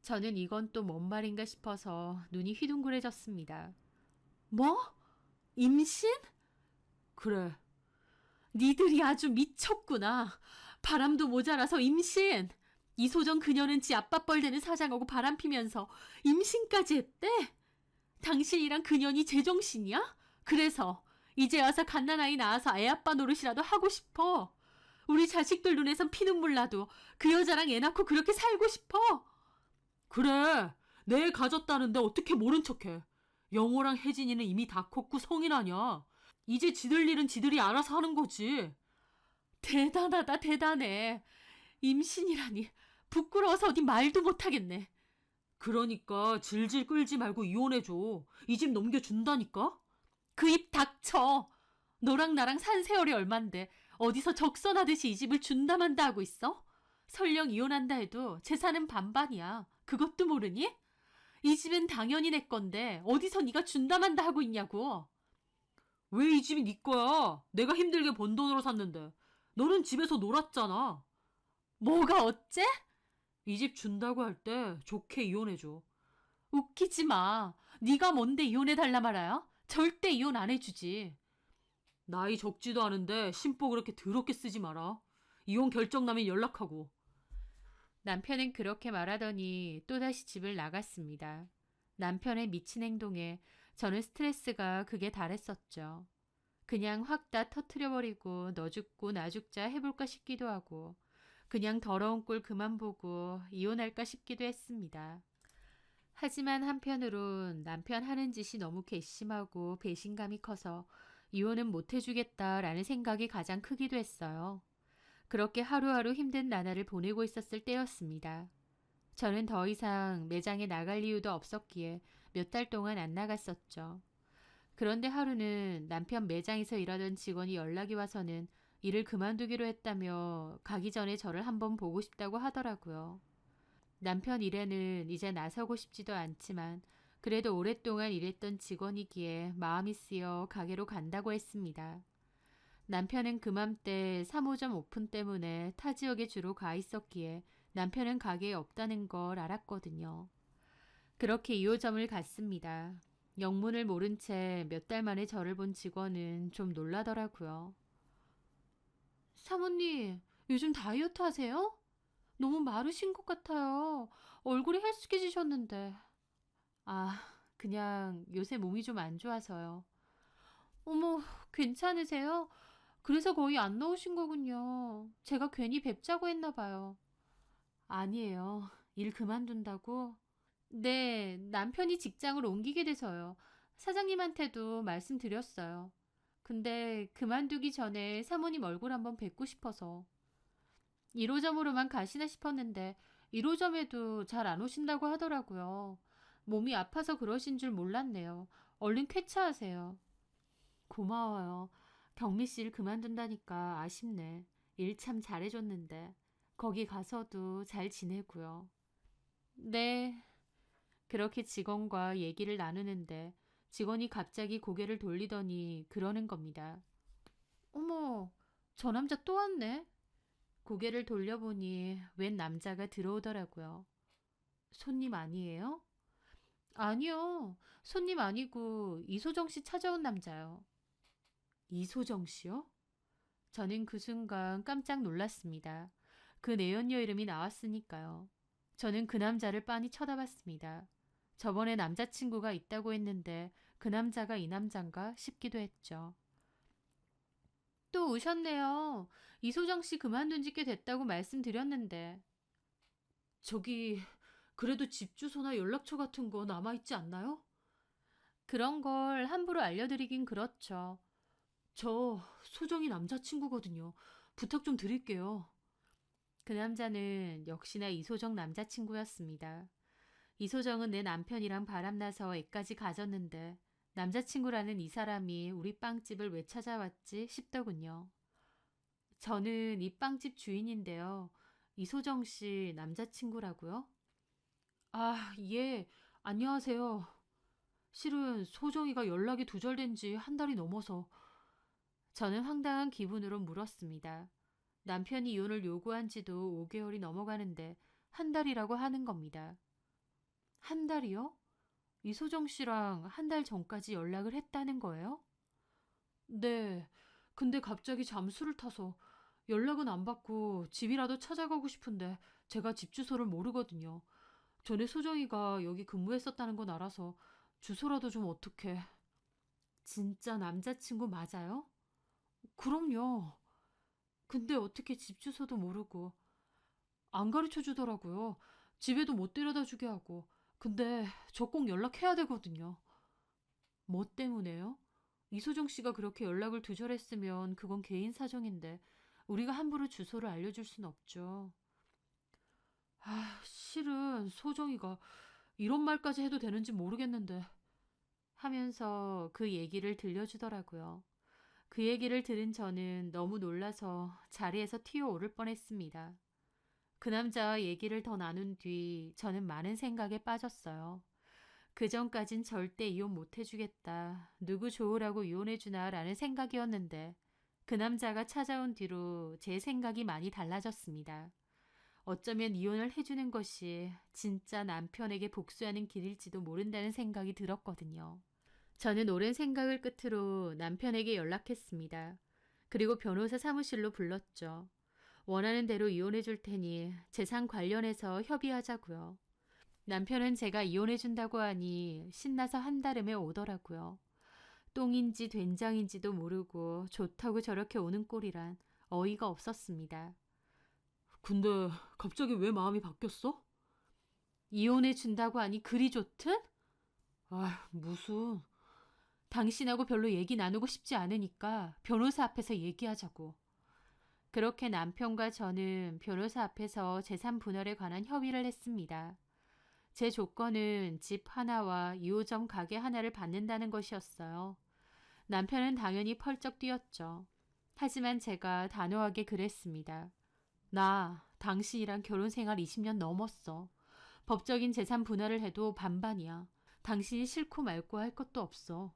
저는 이건 또 뭔 말인가 싶어서 눈이 휘둥그레졌습니다. 뭐? 임신? 그래. 니들이 아주 미쳤구나. 바람도 모자라서 임신. 이소정 그녀는 지 아빠 뻘되는 사장하고 바람 피면서 임신까지 했대. 당신이랑 그년이 제정신이야? 그래서 이제 와서 갓난아이 낳아서 애아빠 노릇이라도 하고 싶어. 우리 자식들 눈에선 피눈물 나도 그 여자랑 애 낳고 그렇게 살고 싶어. 그래. 내 가졌다는데 어떻게 모른 척해. 영호랑 혜진이는 이미 다 컸고 성인하냐. 이제 지들 일은 지들이 알아서 하는 거지. 대단하다 대단해. 임신이라니 부끄러워서 어디 말도 못하겠네. 그러니까 질질 끌지 말고 이혼해줘. 이 집 넘겨준다니까? 그 입 닥쳐. 너랑 나랑 산 세월이 얼만데 어디서 적선하듯이 이 집을 준다 만다 하고 있어? 설령 이혼한다 해도 재산은 반반이야. 그것도 모르니? 이 집은 당연히 내 건데 어디서 네가 준다 만다 하고 있냐고. 왜 이 집이 네 거야? 내가 힘들게 번 돈으로 샀는데. 너는 집에서 놀았잖아. 뭐가 어째? 이 집 준다고 할 때 좋게 이혼해줘. 웃기지 마. 네가 뭔데 이혼해달라 말아요? 절대 이혼 안 해주지. 나이 적지도 않은데 심보 그렇게 더럽게 쓰지 마라. 이혼 결정 나면 연락하고. 남편은 그렇게 말하더니 또다시 집을 나갔습니다. 남편의 미친 행동에 저는 스트레스가 극에 달했었죠. 그냥 확 다 터트려버리고 너 죽고 나 죽자 해볼까 싶기도 하고 그냥 더러운 꼴 그만 보고 이혼할까 싶기도 했습니다. 하지만 한편으론 남편 하는 짓이 너무 괘씸하고 배신감이 커서 이혼은 못 해주겠다라는 생각이 가장 크기도 했어요. 그렇게 하루하루 힘든 나날을 보내고 있었을 때였습니다. 저는 더 이상 매장에 나갈 이유도 없었기에 몇 달 동안 안 나갔었죠. 그런데 하루는 남편 매장에서 일하던 직원이 연락이 와서는 일을 그만두기로 했다며 가기 전에 저를 한번 보고 싶다고 하더라고요. 남편 일에는 이제 나서고 싶지도 않지만 그래도 오랫동안 일했던 직원이기에 마음이 쓰여 가게로 간다고 했습니다. 남편은 그맘때 3호점 오픈 때문에 타 지역에 주로 가 있었기에 남편은 가게에 없다는 걸 알았거든요. 그렇게 2호점을 갔습니다. 영문을 모른 채 몇 달 만에 저를 본 직원은 좀 놀라더라고요. 사모님, 요즘 다이어트 하세요? 너무 마르신 것 같아요. 얼굴이 헬쑥해지셨는데. 아, 그냥 요새 몸이 좀 안 좋아서요. 어머, 괜찮으세요? 그래서 거의 안 나오신 거군요. 제가 괜히 뵙자고 했나 봐요. 아니에요. 일 그만둔다고? 네, 남편이 직장을 옮기게 돼서요. 사장님한테도 말씀드렸어요. 근데 그만두기 전에 사모님 얼굴 한번 뵙고 싶어서. 1호점으로만 가시나 싶었는데 1호점에도 잘 안 오신다고 하더라고요. 몸이 아파서 그러신 줄 몰랐네요. 얼른 쾌차하세요. 고마워요. 경미 씨 일 그만둔다니까 아쉽네. 일 참 잘해줬는데. 거기 가서도 잘 지내고요. 네. 그렇게 직원과 얘기를 나누는데 직원이 갑자기 고개를 돌리더니 그러는 겁니다. 어머, 저 남자 또 왔네. 고개를 돌려보니 웬 남자가 들어오더라고요. 손님 아니에요? 아니요. 손님 아니고 이소정 씨 찾아온 남자요. 이소정 씨요? 저는 그 순간 깜짝 놀랐습니다. 그 내연녀 이름이 나왔으니까요. 저는 그 남자를 빤히 쳐다봤습니다. 저번에 남자친구가 있다고 했는데 그 남자가 이 남잔가 싶기도 했죠. 또 오셨네요. 이소정 씨 그만둔 지 꽤 됐다고 말씀드렸는데. 저기 그래도 집 주소나 연락처 같은 거 남아있지 않나요? 그런 걸 함부로 알려드리긴 그렇죠. 저 소정이 남자친구거든요. 부탁 좀 드릴게요. 그 남자는 역시나 이소정 남자친구였습니다. 이소정은 내 남편이랑 바람나서 애까지 가졌는데 남자친구라는 이 사람이 우리 빵집을 왜 찾아왔지 싶더군요. 저는 이 빵집 주인인데요. 이소정 씨 남자친구라고요? 아, 예. 안녕하세요. 실은 소정이가 연락이 두절된 지 한 달이 넘어서 저는 황당한 기분으로 물었습니다. 남편이 이혼을 요구한 지도 5개월이 넘어가는데 한 달이라고 하는 겁니다. 한 달이요? 이소정 씨랑 한 달 전까지 연락을 했다는 거예요? 네. 근데 갑자기 잠수를 타서 연락은 안 받고 집이라도 찾아가고 싶은데 제가 집 주소를 모르거든요. 전에 소정이가 여기 근무했었다는 건 알아서 주소라도 좀 어떡해. 진짜 남자친구 맞아요? 그럼요. 근데 어떻게 집 주소도 모르고 안 가르쳐 주더라고요. 집에도 못 데려다 주게 하고. 근데 저 꼭 연락해야 되거든요. 뭐 때문에요? 이소정 씨가 그렇게 연락을 두절했으면 그건 개인 사정인데 우리가 함부로 주소를 알려줄 순 없죠. 실은 소정이가 이런 말까지 해도 되는지 모르겠는데 하면서 그 얘기를 들려주더라고요. 그 얘기를 들은 저는 너무 놀라서 자리에서 튀어오를 뻔했습니다. 그 남자와 얘기를 더 나눈 뒤 저는 많은 생각에 빠졌어요. 그 전까진 절대 이혼 못 해주겠다. 누구 좋으라고 이혼해주나 라는 생각이었는데 그 남자가 찾아온 뒤로 제 생각이 많이 달라졌습니다. 어쩌면 이혼을 해주는 것이 진짜 남편에게 복수하는 길일지도 모른다는 생각이 들었거든요. 저는 오랜 생각을 끝으로 남편에게 연락했습니다. 그리고 변호사 사무실로 불렀죠. 원하는 대로 이혼해 줄 테니 재산 관련해서 협의하자고요. 남편은 제가 이혼해 준다고 하니 신나서 한달음에 오더라고요. 똥인지 된장인지도 모르고 좋다고 저렇게 오는 꼴이란 어이가 없었습니다. 근데 갑자기 왜 마음이 바뀌었어? 이혼해 준다고 하니 그리 좋든? 무슨. 당신하고 별로 얘기 나누고 싶지 않으니까 변호사 앞에서 얘기하자고. 그렇게 남편과 저는 변호사 앞에서 재산 분할에 관한 협의를 했습니다. 제 조건은 집 하나와 2호점 가게 하나를 받는다는 것이었어요. 남편은 당연히 펄쩍 뛰었죠. 하지만 제가 단호하게 그랬습니다. 나 당신이랑 결혼 생활 20년 넘었어. 법적인 재산 분할을 해도 반반이야. 당신이 싫고 말고 할 것도 없어.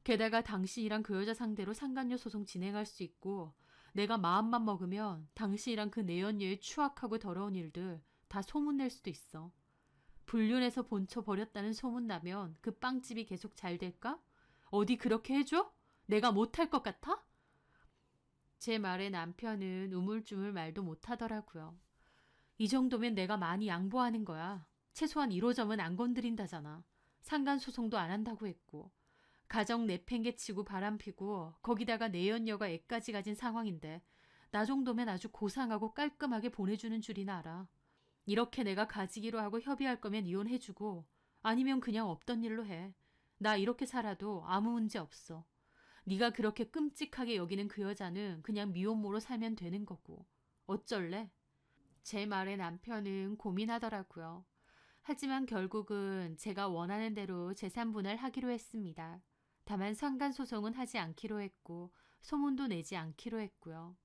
게다가 당신이랑 그 여자 상대로 상간녀 소송 진행할 수 있고 내가 마음만 먹으면 당신이랑 그 내연녀의 추악하고 더러운 일들 다 소문낼 수도 있어. 불륜해서 본처 버렸다는 소문 나면 그 빵집이 계속 잘 될까? 어디 그렇게 해줘? 내가 못할 것 같아? 제 말에 남편은 우물쭈물 말도 못하더라고요. 이 정도면 내가 많이 양보하는 거야. 최소한 1호점은 안 건드린다잖아. 상간소송도 안 한다고 했고. 가정 내팽개치고 바람피고 거기다가 내연녀가 애까지 가진 상황인데 나 정도면 아주 고상하고 깔끔하게 보내주는 줄이나 알아. 이렇게 내가 가지기로 하고 협의할 거면 이혼해주고 아니면 그냥 없던 일로 해. 나 이렇게 살아도 아무 문제 없어. 네가 그렇게 끔찍하게 여기는 그 여자는 그냥 미혼모로 살면 되는 거고. 어쩔래? 제 말에 남편은 고민하더라고요. 하지만 결국은 제가 원하는 대로 재산 분할하기로 했습니다. 다만 상간소송은 하지 않기로 했고 소문도 내지 않기로 했고요.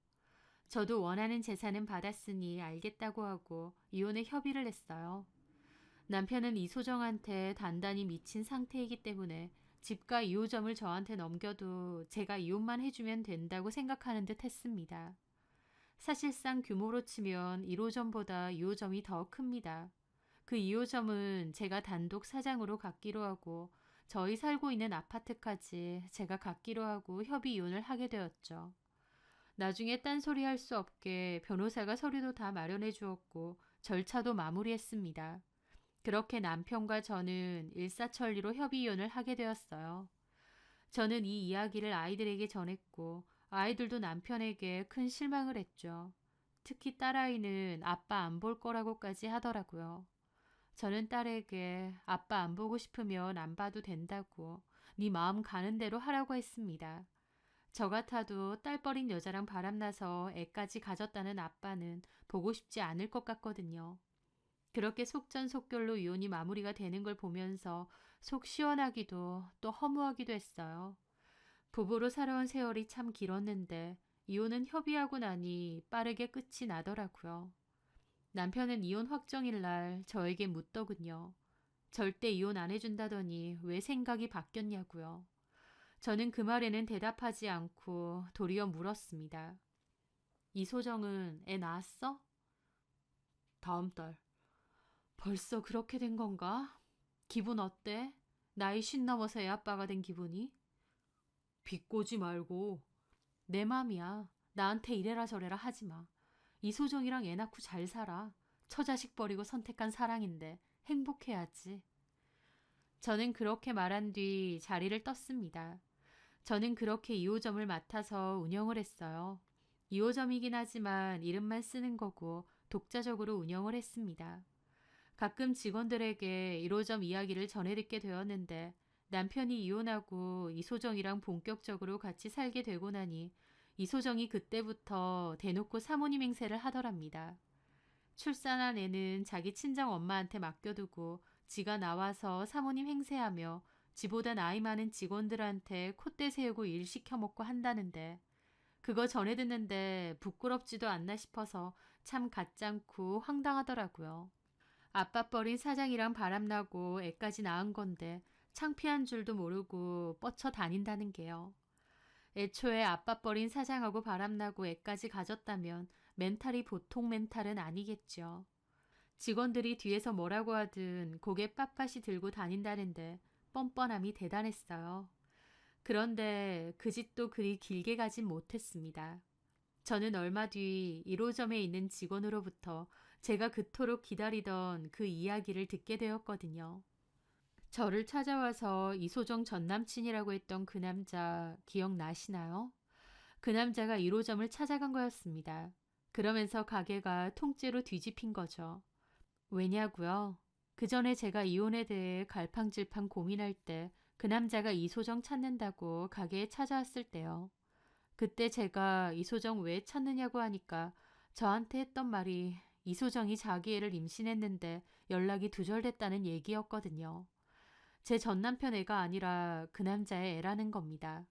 저도 원하는 재산은 받았으니 알겠다고 하고 이혼에 협의를 했어요. 남편은 이소정한테 단단히 미친 상태이기 때문에 집과 2호점을 저한테 넘겨도 제가 이혼만 해주면 된다고 생각하는 듯 했습니다. 사실상 규모로 치면 1호점보다 2호점이 더 큽니다. 그 2호점은 제가 단독 사장으로 갖기로 하고 저희 살고 있는 아파트까지 제가 갖기로 하고 협의 이혼을 하게 되었죠. 나중에 딴소리 할 수 없게 변호사가 서류도 다 마련해 주었고 절차도 마무리했습니다. 그렇게 남편과 저는 일사천리로 협의 이혼을 하게 되었어요. 저는 이 이야기를 아이들에게 전했고 아이들도 남편에게 큰 실망을 했죠. 특히 딸아이는 아빠 안 볼 거라고까지 하더라고요. 저는 딸에게 아빠 안 보고 싶으면 안 봐도 된다고 네 마음 가는 대로 하라고 했습니다. 저 같아도 딸버린 여자랑 바람나서 애까지 가졌다는 아빠는 보고 싶지 않을 것 같거든요. 그렇게 속전속결로 이혼이 마무리가 되는 걸 보면서 속 시원하기도 또 허무하기도 했어요. 부부로 살아온 세월이 참 길었는데 이혼은 협의하고 나니 빠르게 끝이 나더라고요. 남편은 이혼 확정일 날 저에게 묻더군요. 절대 이혼 안 해준다더니 왜 생각이 바뀌었냐고요. 저는 그 말에는 대답하지 않고 도리어 물었습니다. 이소정은 애 낳았어? 다음 달. 벌써 그렇게 된 건가? 기분 어때? 나이 50 넘어서 애 아빠가 된 기분이? 비꼬지 말고. 내 맘이야. 나한테 이래라 저래라 하지 마. 이소정이랑 애 낳고 잘 살아. 처자식 버리고 선택한 사랑인데 행복해야지. 저는 그렇게 말한 뒤 자리를 떴습니다. 저는 그렇게 2호점을 맡아서 운영을 했어요. 2호점이긴 하지만 이름만 쓰는 거고 독자적으로 운영을 했습니다. 가끔 직원들에게 1호점 이야기를 전해 듣게 되었는데 남편이 이혼하고 이소정이랑 본격적으로 같이 살게 되고 나니 이소정이 그때부터 대놓고 사모님 행세를 하더랍니다. 출산한 애는 자기 친정 엄마한테 맡겨두고 지가 나와서 사모님 행세하며 지보다 나이 많은 직원들한테 콧대 세우고 일 시켜먹고 한다는데 그거 전해 듣는데 부끄럽지도 않나 싶어서 참 가짱고 황당하더라고요. 아빠 버린 사장이랑 바람나고 애까지 낳은 건데 창피한 줄도 모르고 뻗쳐 다닌다는 게요. 애초에 아빠 버린 사장하고 바람나고 애까지 가졌다면 멘탈이 보통 멘탈은 아니겠죠. 직원들이 뒤에서 뭐라고 하든 고개 빳빳이 들고 다닌다는데 뻔뻔함이 대단했어요. 그런데 그 짓도 그리 길게 가진 못했습니다. 저는 얼마 뒤 1호점에 있는 직원으로부터 제가 그토록 기다리던 그 이야기를 듣게 되었거든요. 저를 찾아와서 이소정 전 남친이라고 했던 그 남자 기억나시나요? 그 남자가 1호점을 찾아간 거였습니다. 그러면서 가게가 통째로 뒤집힌 거죠. 왜냐고요? 그 전에 제가 이혼에 대해 갈팡질팡 고민할 때 그 남자가 이소정 찾는다고 가게에 찾아왔을 때요. 그때 제가 이소정 왜 찾느냐고 하니까 저한테 했던 말이 이소정이 자기 애를 임신했는데 연락이 두절됐다는 얘기였거든요. 제 전 남편 애가 아니라 그 남자의 애라는 겁니다.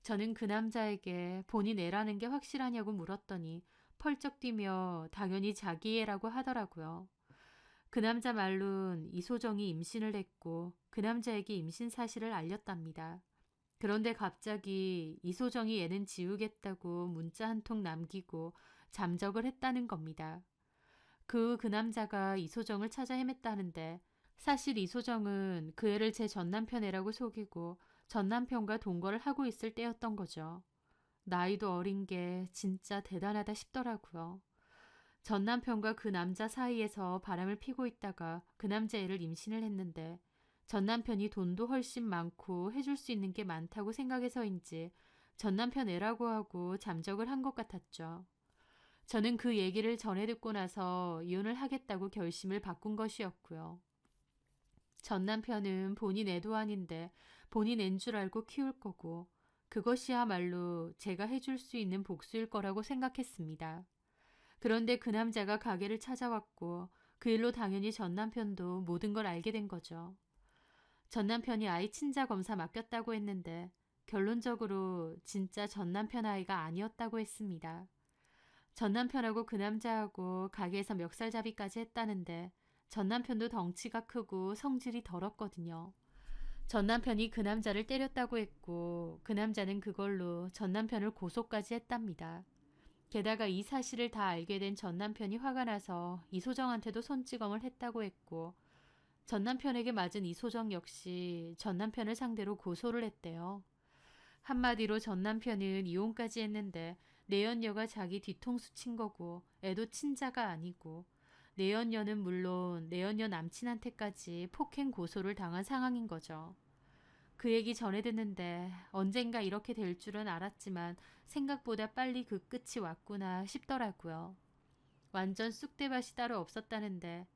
저는 그 남자에게 본인 애라는 게 확실하냐고 물었더니 펄쩍 뛰며 당연히 자기 애라고 하더라고요. 그 남자 말론 이소정이 임신을 했고 그 남자에게 임신 사실을 알렸답니다. 그런데 갑자기 이소정이 애는 지우겠다고 문자 한 통 남기고 잠적을 했다는 겁니다. 그 남자가 이소정을 찾아 헤맸다는데 사실 이소정은 그 애를 제 전남편 애라고 속이고 전남편과 동거를 하고 있을 때였던 거죠. 나이도 어린 게 진짜 대단하다 싶더라고요. 전 남편과 그 남자 사이에서 바람을 피고 있다가 그 남자애를 임신을 했는데 전 남편이 돈도 훨씬 많고 해줄 수 있는 게 많다고 생각해서인지 전 남편 애라고 하고 잠적을 한 것 같았죠. 저는 그 얘기를 전해 듣고 나서 이혼을 하겠다고 결심을 바꾼 것이었고요. 전 남편은 본인 애도 아닌데 본인 앤 줄 알고 키울 거고 그것이야말로 제가 해줄 수 있는 복수일 거라고 생각했습니다. 그런데 그 남자가 가게를 찾아왔고 그 일로 당연히 전 남편도 모든 걸 알게 된 거죠. 전 남편이 아이 친자 검사 맡겼다고 했는데 결론적으로 진짜 전 남편 아이가 아니었다고 했습니다. 전 남편하고 그 남자하고 가게에서 멱살잡이까지 했다는데 전 남편도 덩치가 크고 성질이 더럽거든요. 전 남편이 그 남자를 때렸다고 했고 그 남자는 그걸로 전 남편을 고소까지 했답니다. 게다가 이 사실을 다 알게 된 전 남편이 화가 나서 이소정한테도 손찌검을 했다고 했고 전 남편에게 맞은 이소정 역시 전 남편을 상대로 고소를 했대요. 한마디로 전 남편은 이혼까지 했는데 내연녀가 자기 뒤통수 친 거고 애도 친자가 아니고 내연녀는 물론 내연녀 남친한테까지 폭행 고소를 당한 상황인 거죠. 그 얘기 전해 듣는데 언젠가 이렇게 될 줄은 알았지만 생각보다 빨리 그 끝이 왔구나 싶더라고요. 완전 쑥대밭이 따로 없었다는데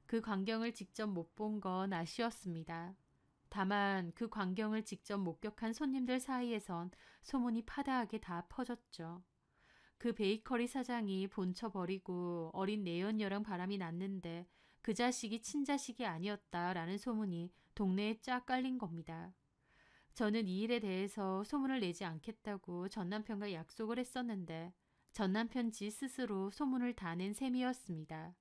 그 광경을 직접 못 본 건 아쉬웠습니다. 다만 그 광경을 직접 목격한 손님들 사이에선 소문이 파다하게 다 퍼졌죠. 그 베이커리 사장이 본쳐버리고 어린 내연녀랑 바람이 났는데 그 자식이 친자식이 아니었다라는 소문이 동네에 쫙 깔린 겁니다. 저는 이 일에 대해서 소문을 내지 않겠다고 전 남편과 약속을 했었는데 전 남편 지 스스로 소문을 다 낸 셈이었습니다.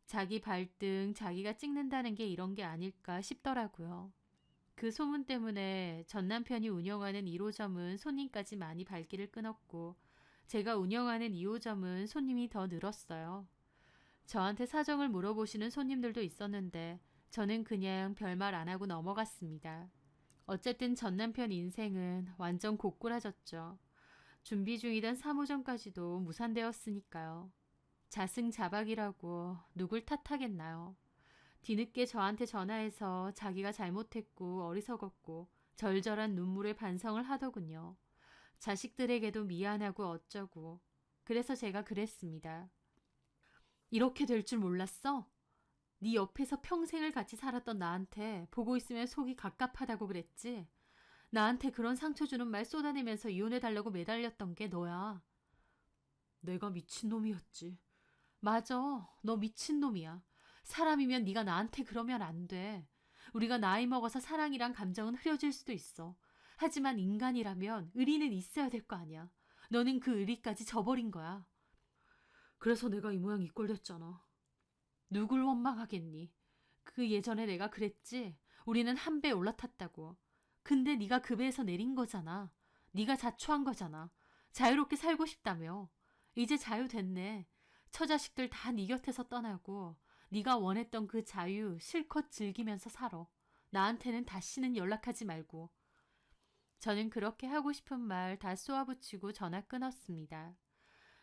자기 발등 자기가 찍는다는 게 이런 게 아닐까 싶더라고요. 그 소문 때문에 전 남편이 운영하는 1호점은 손님까지 많이 발길을 끊었고 제가 운영하는 2호점은 손님이 더 늘었어요. 저한테 사정을 물어보시는 손님들도 있었는데 저는 그냥 별말 안 하고 넘어갔습니다. 어쨌든 전 남편 인생은 완전 고꾸라졌죠. 준비 중이던 3호점까지도 무산되었으니까요. 자승자박이라고 누굴 탓하겠나요? 뒤늦게 저한테 전화해서 자기가 잘못했고 어리석었고 절절한 눈물의 반성을 하더군요. 자식들에게도 미안하고 어쩌고. 그래서 제가 그랬습니다. 이렇게 될 줄 몰랐어? 네 옆에서 평생을 같이 살았던 나한테 보고 있으면 속이 갑갑하다고 그랬지? 나한테 그런 상처 주는 말 쏟아내면서 이혼해달라고 매달렸던 게 너야. 내가 미친놈이었지. 맞아. 너 미친놈이야. 사람이면 네가 나한테 그러면 안 돼. 우리가 나이 먹어서 사랑이란 감정은 흐려질 수도 있어. 하지만 인간이라면 의리는 있어야 될 거 아니야. 너는 그 의리까지 저버린 거야. 그래서 내가 이 모양 이 꼴 됐잖아. 누굴 원망하겠니? 그 예전에 내가 그랬지. 우리는 한 배 올라탔다고. 근데 네가 그 배에서 내린 거잖아. 네가 자초한 거잖아. 자유롭게 살고 싶다며. 이제 자유됐네. 처자식들 다 네 곁에서 떠나고 네가 원했던 그 자유 실컷 즐기면서 살아. 나한테는 다시는 연락하지 말고. 저는 그렇게 하고 싶은 말 다 쏘아붙이고 전화 끊었습니다.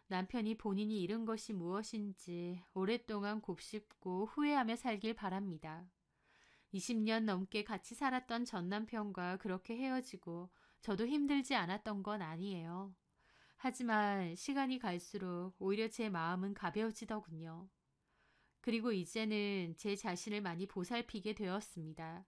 남편이 본인이 잃은 것이 무엇인지 오랫동안 곱씹고 후회하며 살길 바랍니다. 20년 넘게 같이 살았던 전 남편과 그렇게 헤어지고 저도 힘들지 않았던 건 아니에요. 하지만 시간이 갈수록 오히려 제 마음은 가벼워지더군요. 그리고 이제는 제 자신을 많이 보살피게 되었습니다.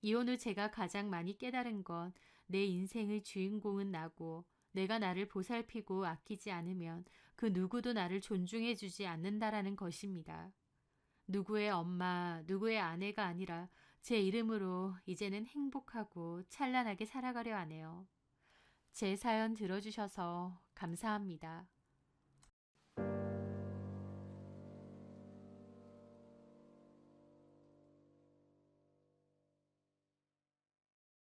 이혼 후 제가 가장 많이 깨달은 건 내 인생의 주인공은 나고 내가 나를 보살피고 아끼지 않으면 그 누구도 나를 존중해주지 않는다라는 것입니다. 누구의 엄마, 누구의 아내가 아니라 제 이름으로 이제는 행복하고 찬란하게 살아가려 하네요. 제 사연 들어주셔서 감사합니다.